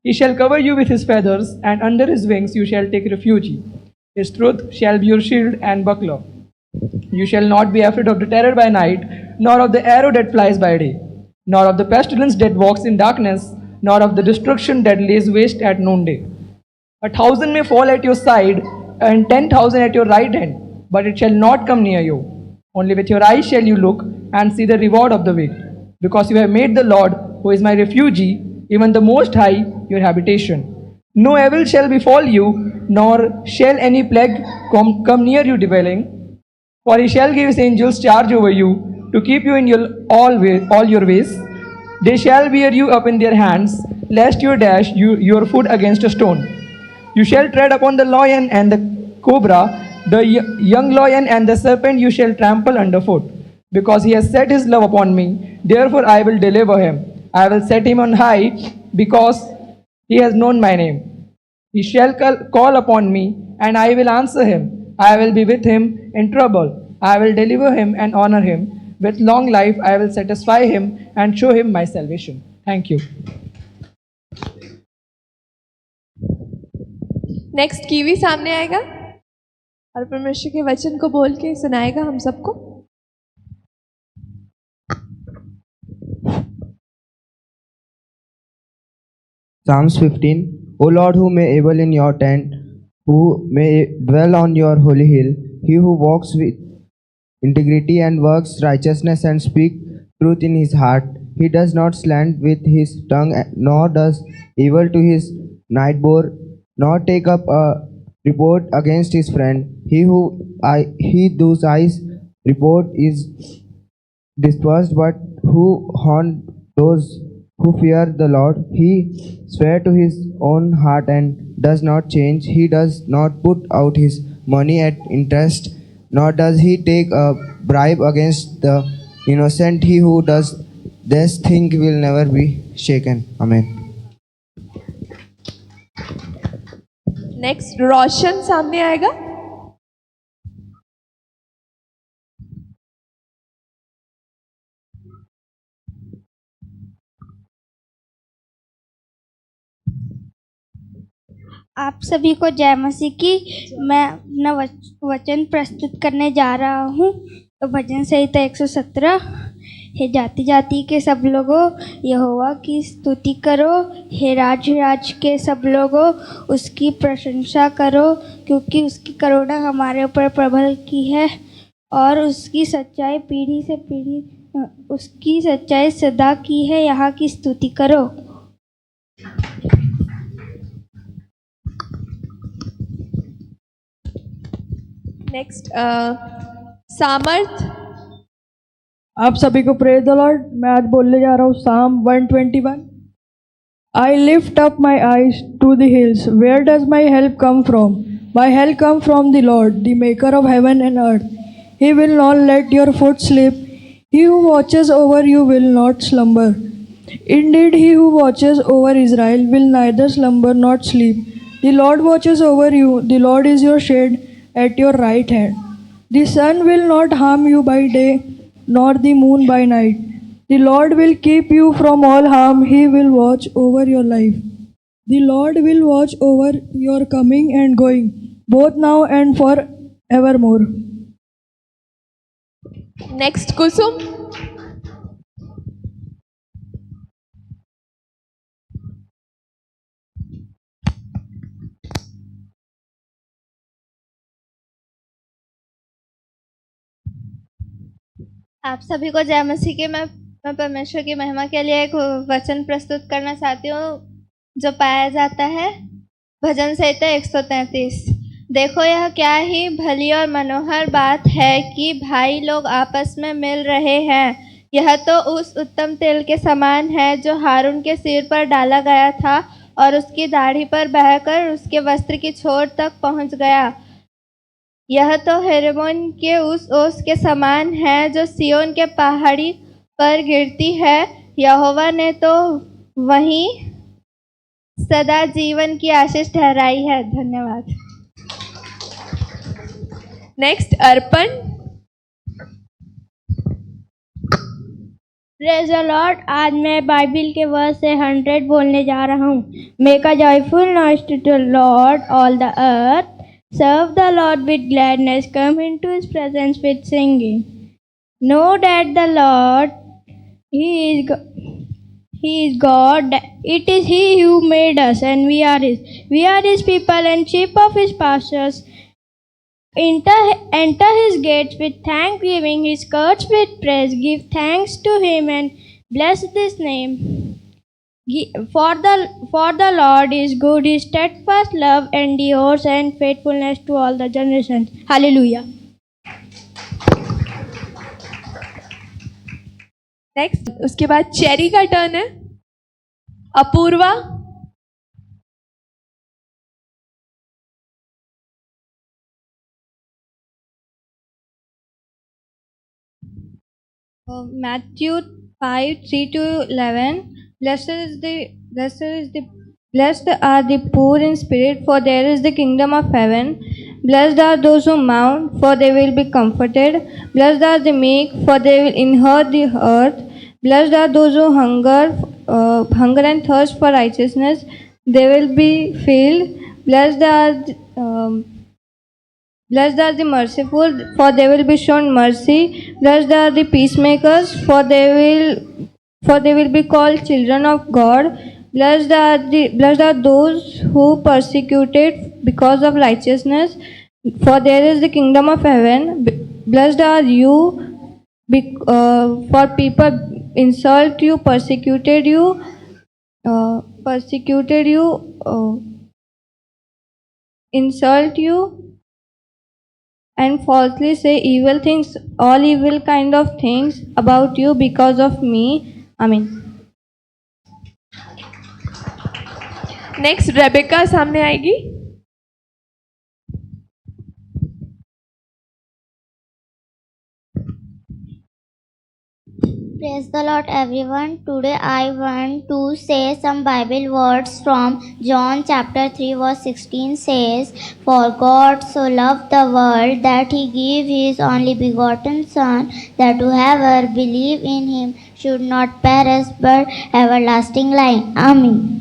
He shall cover you with his feathers, and under his wings you shall take refuge. His truth shall be your shield and buckler. You shall not be afraid of the terror by night, nor of the arrow that flies by day, nor of the pestilence that walks in darkness, nor of the destruction that lays waste at noonday. 1,000 may fall at your side, and 10,000 at your right hand, but it shall not come near you. Only with your eyes shall you look and see the reward of the wicked, because you have made the Lord, who is my refuge, even the Most High, your habitation. No evil shall befall you, nor shall any plague come near your dwelling. For he shall give his angels charge over you, to keep you in all your ways. They shall bear you up in their hands, lest you dash your foot against a stone. You shall tread upon the lion and the cobra, the young lion and the serpent you shall trample underfoot. Because he has set his love upon me, therefore I will deliver him. I will set him on high, because he has known my name. He shall call upon me, and I will answer him. I will be with him in trouble. I will deliver him and honor him. With long life I will satisfy him and show him my salvation. Thank you. Next kiwi सामने आएगा और परमेश्वर के वचन को बोल के सुनाएगा हम सबको। Psalms 15. O Lord, who may able in your tent, who may dwell on your holy hill, he who walks with integrity and works righteousness and speak truth in his heart, he does not slander with his tongue, nor does evil to his neighbor, nor take up a report against his friend. He whose eyes report is dispersed, but who haunt those who fear the Lord. He swear to his own heart and does not change. He does not put out his money at interest, nor does he take a bribe against the innocent. He who does this thing will never be shaken. Amen. Next Roshan सामने आएगा। आप सभी को जय मसीह की। मैं अपना वचन प्रस्तुत करने जा रहा हूँ। तो भजन संहिता 117। हे जाति जाति के सब लोगों यहोवा की स्तुति करो, हे राज्य के सब लोगों उसकी प्रशंसा करो, क्योंकि उसकी करुणा हमारे ऊपर प्रबल की है और उसकी सच्चाई पीढ़ी से पीढ़ी, उसकी सच्चाई सदा की है। यहाँ की स्तुति करो। नेक्स्ट सामर्थ। आप सभी को प्रेज द लॉर्ड। मैं आज बोलने जा रहा हूँ psalm 121। I lift up my eyes to the hills, where does my help come from? My help come from the Lord, the maker of heaven and earth. He will not let your foot slip, he who watches over you will not slumber. Indeed, he who watches over Israel will neither slumber nor sleep. The Lord watches over you, the Lord is your shade at your right hand. The sun will not harm you by day, nor the moon by night. The Lord will keep you from all harm, he will watch over your life. The Lord will watch over your coming and going, both now and forevermore. Next Kusum. आप सभी को जय मसीह की। मैं परमेश्वर की महिमा के लिए एक वचन प्रस्तुत करना चाहती हूँ जो पाया जाता है भजन संहिता 133। देखो यह क्या ही भली और मनोहर बात है कि भाई लोग आपस में मिल रहे हैं। यह तो उस उत्तम तेल के समान है जो हारून के सिर पर डाला गया था और उसकी दाढ़ी पर बहकर उसके वस्त्र की छोर तक पहुंच गया। यह तो हेरेमोन के उस ओस के समान है जो सियोन के पहाड़ी पर गिरती है। यहोवा ने तो वहीं सदा जीवन की आशीष ठहराई है। धन्यवाद। Next Arpan. Praise the Lord. आज मैं बाइबिल के वर्स से 100 बोलने जा रहा हूँ। Make a joyful noise to the Lord all the earth, serve the Lord with gladness, come into his presence with singing. Know that the Lord he is God. It is he who made us and we are his people and sheep of his pastures. Enter his gates with thanksgiving, his courts with praise. Give thanks to him and bless his name. For the Lord is good, his steadfast love endures and faithfulness to all the generations. Hallelujah. Next उसके बाद cherry का turn है। Apoorva. Matthew 5:3-11. Blessed are the poor in spirit, for there is the kingdom of heaven. Blessed are those who mourn, for they will be comforted. Blessed are the meek, for they will inherit the earth. Blessed are those who hunger and thirst for righteousness, they will be filled. Blessed are the merciful, for they will be shown mercy. Blessed are the peacemakers, for they will be called children of God. Blessed are those who persecuted because of righteousness, for there is the kingdom of heaven. Blessed are you, for people insult you, persecuted you, insult you, and falsely say evil things, all evil kind of things about you because of me. Amen. Next Rebecca सामने आएगी। Praise the Lord, everyone. Today I want to say some Bible words from John chapter 3 verse 16 says, For God so loved the world that he gave his only begotten Son, that whoever believe in him should not perish but everlasting life. Amen.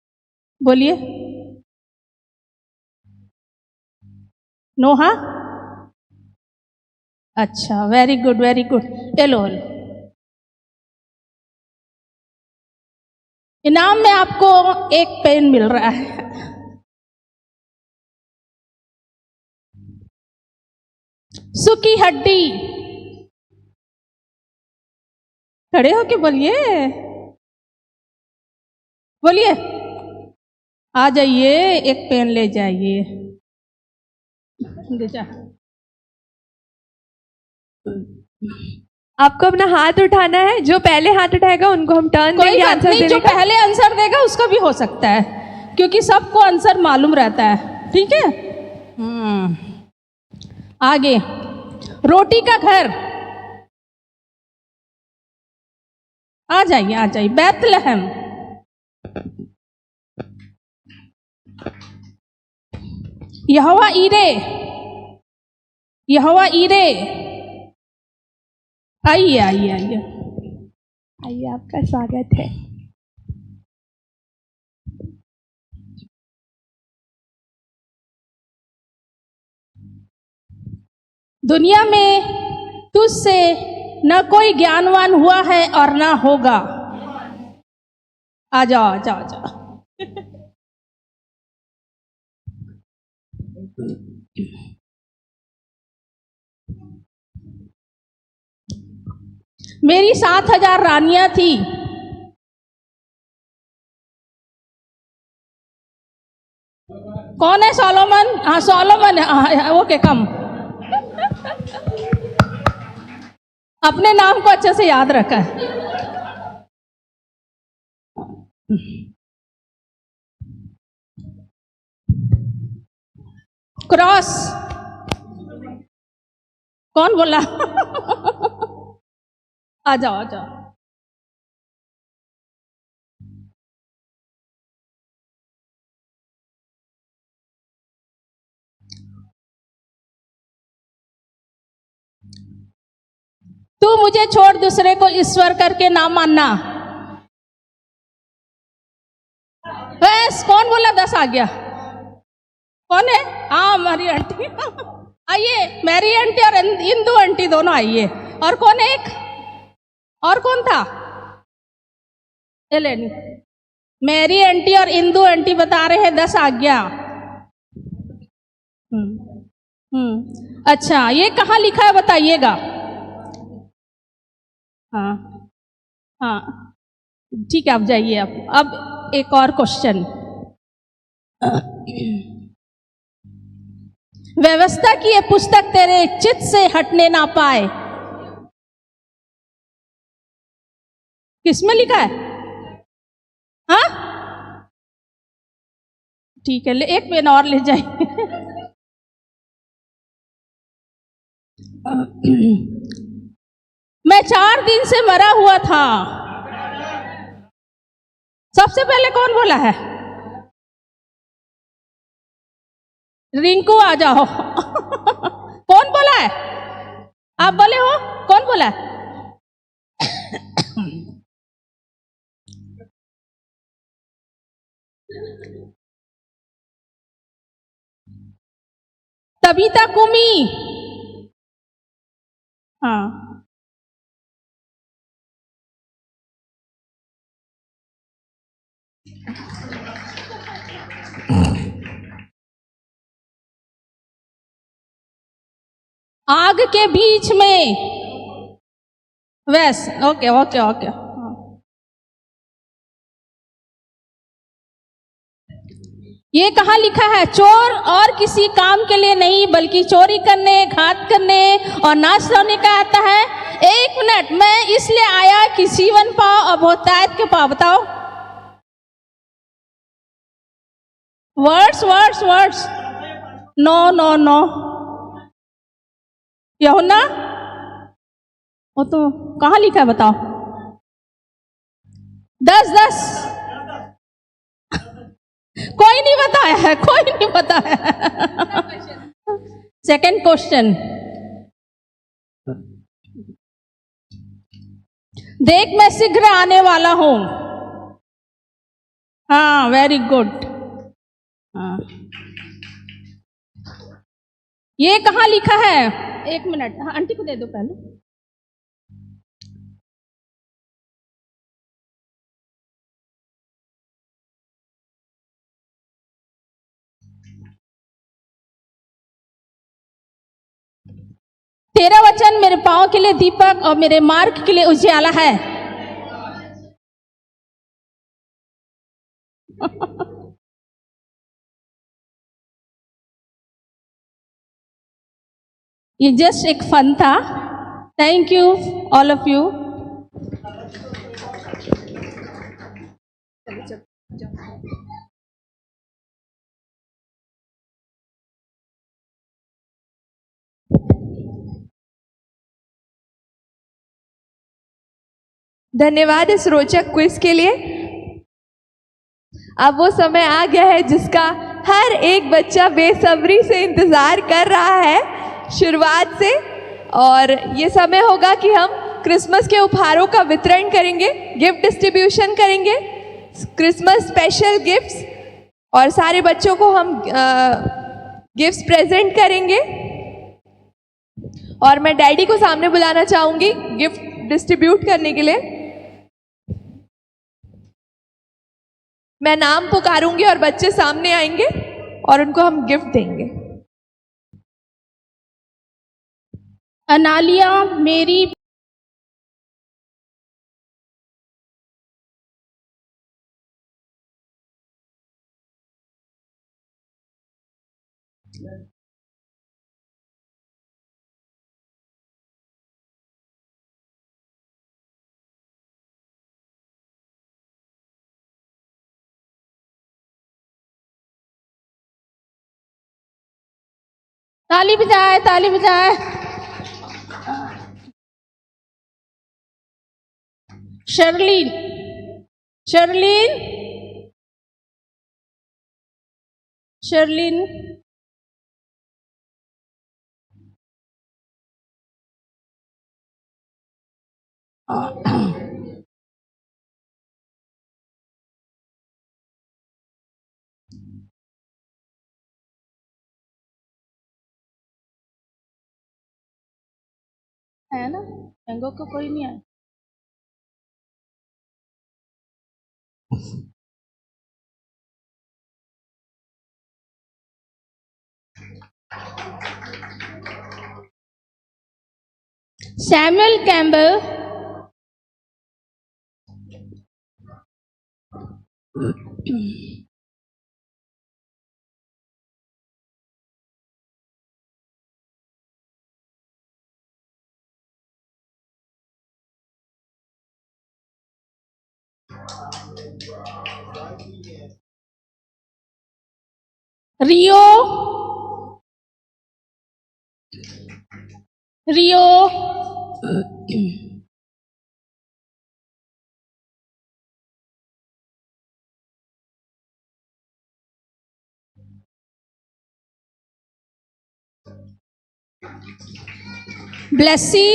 बोलिए। No, हाँ, अच्छा, very good very good. Hello hello, इनाम में आपको एक pen मिल रहा है। सूखी हड्डी, खड़े होके बोलिए, बोलिए, आ जाइए, एक पेन ले जाइए, ले जा। आपको अपना हाथ उठाना है, जो पहले हाथ उठाएगा उनको हम टर्न कोई देंगे बात आंसर नहीं, देने जो का। पहले आंसर देगा उसका भी हो सकता है, क्योंकि सबको आंसर मालूम रहता है, ठीक है। आगे, रोटी का घर, आ जाइए, बैतलहम। यहोवा ईरे, यहोवा ईरे, आइए आइए आइए आइए, आपका स्वागत है। दुनिया में तुझसे न कोई ज्ञानवान हुआ है और ना होगा। आ जाओ आ जाओ आ जाओ। मेरी 7,000 रानियां थी। कौन है सोलोमन? हाँ सोलोमन, ओके कम। अपने नाम को अच्छे से याद रखा है। क्रॉस, कौन बोला? आ जाओ आ जाओ। तू मुझे छोड़ दूसरे को ईश्वर करके ना मानना। बस कौन बोला 10 आ गया? कौन है? हाँ हमारी आंटी। आइए, मैरी आंटी और इंदू आंटी दोनों आइए। और कौन है एक? और कौन था? लेनी मैरी आंटी और इंदू आंटी बता रहे हैं 10 आ गया। अच्छा, ये कहाँ लिखा है बताइएगा। हाँ हाँ ठीक है, आप जाइए। अब एक और क्वेश्चन। व्यवस्था की ये पुस्तक तेरे चित्त से हटने ना पाए, किसमें लिखा है? हाँ ठीक है, एक पेन और ले जाइए। मैं 4 दिन से मरा हुआ था। सबसे पहले कौन बोला है? रिंकू आ जाओ। कौन बोला है? आप बोले हो? कौन बोला है? तबीता कुमी। हाँ आग के बीच में, वैस ओके ओके ओके। ये कहाँ लिखा है? चोर और किसी काम के लिए नहीं, बल्कि चोरी करने, घात करने और नाश होने का आता है। 1 मिनट, मैं इसलिए आया कि जीवन पाओ और बहुतायत के पाओ। बताओ words words words. No no no, यूहन्ना, वो तो कहाँ लिखा है बताओ? 10 कोई नहीं बताया है, कोई नहीं बताया है। सेकंड क्वेश्चन, देख मैं शीघ्र आने वाला हूं। हाँ वेरी गुड। हाँ। ये कहाँ लिखा है? एक मिनट, हाँ आंटी को दे दो पहले। तेरा वचन मेरे पाँव के लिए दीपक और मेरे मार्ग के लिए उजियाला है। ये जस्ट एक फन था। Thank you all of you. धन्यवाद इस रोचक क्विज के लिए। अब वो समय आ गया है जिसका हर एक बच्चा बेसब्री से इंतजार कर रहा है शुरुआत से, और ये समय होगा कि हम क्रिसमस के उपहारों का वितरण करेंगे, गिफ्ट डिस्ट्रीब्यूशन करेंगे, क्रिसमस स्पेशल गिफ्ट्स, और सारे बच्चों को हम गिफ्ट्स प्रेजेंट करेंगे। और मैं डैडी को सामने बुलाना चाहूंगी गिफ्ट डिस्ट्रीब्यूट करने के लिए। मैं नाम पुकारूंगी और बच्चे सामने आएंगे और उनको हम गिफ्ट देंगे। अनालिया, मेरी, ताली बजाए, ताली बजाए। शर्लीन, शर्लीन, शर्लीन, है ना? एंगो को कोई नहीं है। सैमुअल कैम्बल, रियो, रियो, ब्लेसी,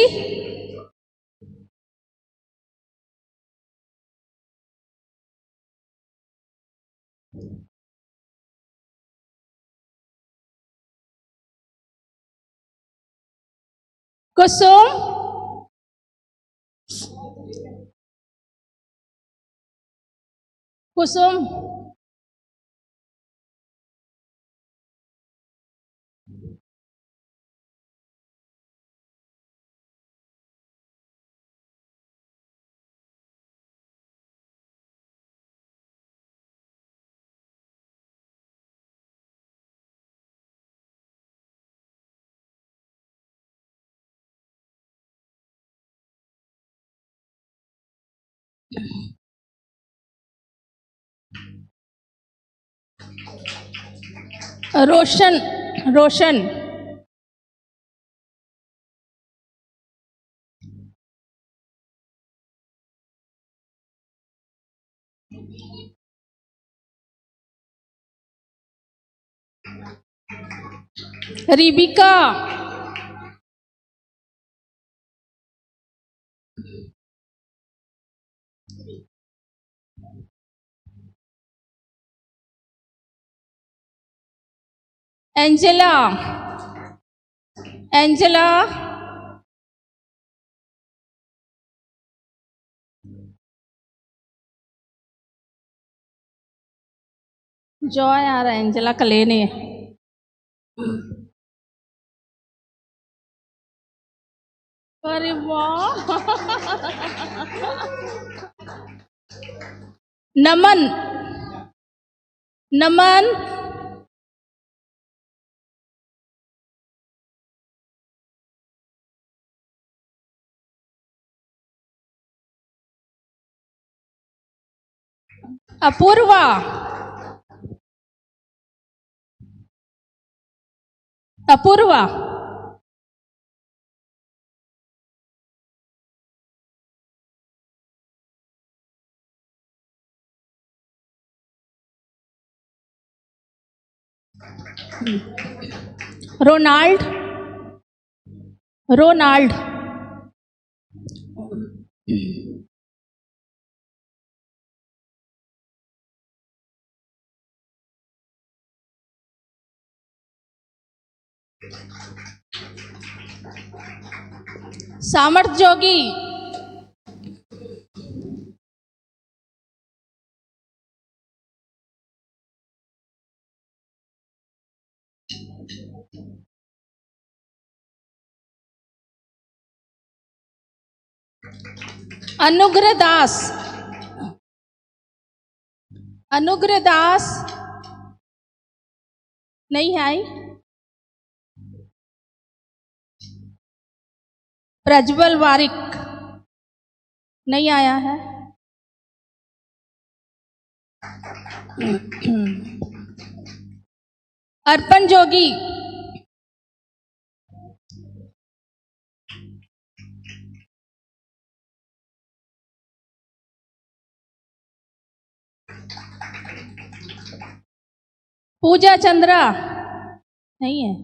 कुसुम, कुसुम, रोशन, रोशन, रिबिका, एंजेला, एंजेला, जॉय आ रहा है, एंजेला का लेने। अरे वाह। नमन, नमन, अपूर्वा, अपूर्वा, रोनाल्ड, रोनाल्ड, सामर्थ जोगी, अनुग्रह दास, अनुग्रह दास नहीं आई। प्रज्वल वारिक नहीं आया है। अर्पण जोगी, पूजा चंद्रा नहीं है,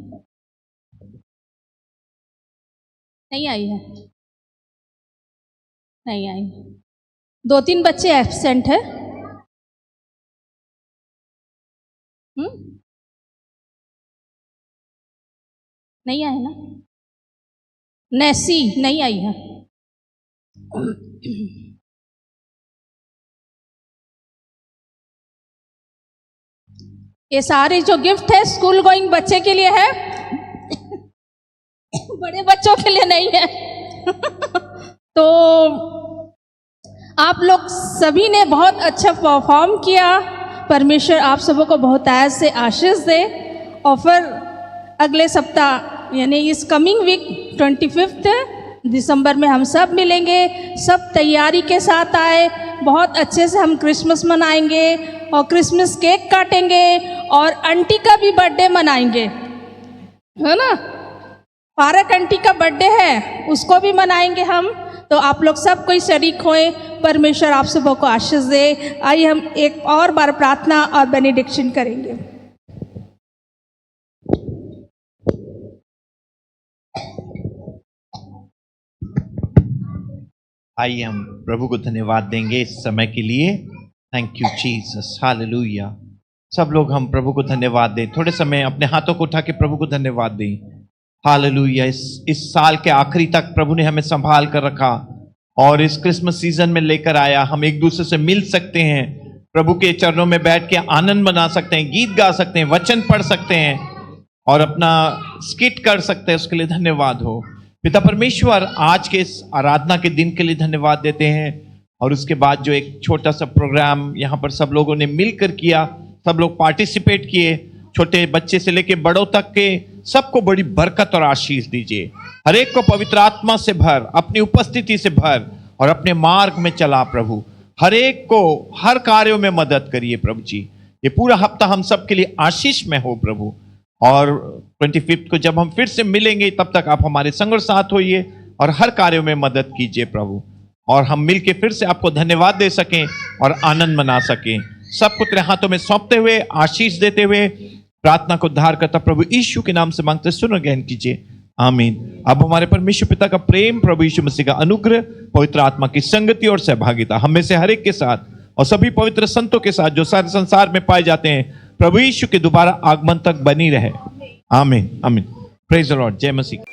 नहीं आई है, नहीं आई। 2-3 बच्चे एब्सेंट है। नहीं आए ना। नेसी नहीं आई है। ये सारे जो गिफ्ट है स्कूल गोइंग बच्चे के लिए है, बड़े बच्चों के लिए नहीं है। तो आप लोग सभी ने बहुत अच्छा परफॉर्म किया। परमेश्वर आप सबों को बहुत ऐसे से आशीष दे। और फिर अगले सप्ताह यानी इस कमिंग वीक 25 दिसंबर में हम सब मिलेंगे। सब तैयारी के साथ आए। बहुत अच्छे से हम क्रिसमस मनाएंगे और क्रिसमस केक काटेंगे और आंटी का भी बर्थडे मनाएंगे, है ना। पारक आंटी का बर्थडे है, उसको भी मनाएंगे हम। तो आप लोग सब कोई शरीक होए। परमेश्वर आप सबों को आशीष दे। आइए हम एक और बार प्रार्थना और बेनेडिक्शन करेंगे। आइए हम प्रभु को धन्यवाद देंगे इस समय के लिए। Thank you Jesus, hallelujah. सब लोग हम प्रभु को धन्यवाद दें। थोड़े समय अपने हाथों को उठा के प्रभु को धन्यवाद दें। हालेलुया। इस साल के आखिरी तक प्रभु ने हमें संभाल कर रखा और इस क्रिसमस सीजन में लेकर आया। हम एक दूसरे से मिल सकते हैं, प्रभु के चरणों में बैठ के आनंद मना सकते हैं, गीत गा सकते हैं, वचन पढ़ सकते हैं और अपना स्किट कर सकते हैं। उसके लिए धन्यवाद हो। पिता परमेश्वर, आज के इस आराधना के दिन के लिए धन्यवाद देते हैं। और उसके बाद जो एक छोटा सा प्रोग्राम यहाँ पर सब लोगों ने मिलकर किया, सब लोग पार्टिसिपेट किए, छोटे बच्चे से लेके बड़ों तक के सबको बड़ी बरकत और आशीष दीजिए। हर एक को पवित्र आत्मा से भर, अपनी उपस्थिति से भर और अपने मार्ग में चला प्रभु। हर एक को हर कार्यों में मदद करिए प्रभु जी। ये पूरा हफ्ता हम सब के लिए आशीष में हो प्रभु। और 25 को जब हम फिर से मिलेंगे तब तक आप हमारे संग और साथ होइए और हर कार्यों में मदद कीजिए प्रभु। और हम मिलके फिर से आपको धन्यवाद दे सकें और आनंद मना सकें। सबको तेरे हाथों में सौंपते हुए, आशीष देते हुए प्रार्थना को उद्धार करता प्रभु यीशु के नाम से मांगते सुनो ग्रहण कीजिए, आमीन। अब हमारे परमेश्वर पिता का प्रेम, प्रभु यीशु मसीह का अनुग्रह, पवित्र आत्मा की संगति और सहभागिता हम में से हर एक के साथ और सभी पवित्र संतों के साथ जो सारे संसार में पाए जाते हैं, प्रभु यीशु के दोबारा आगमन तक बनी रहे। आमीन आमीन। Praise the Lord. जय मसीह।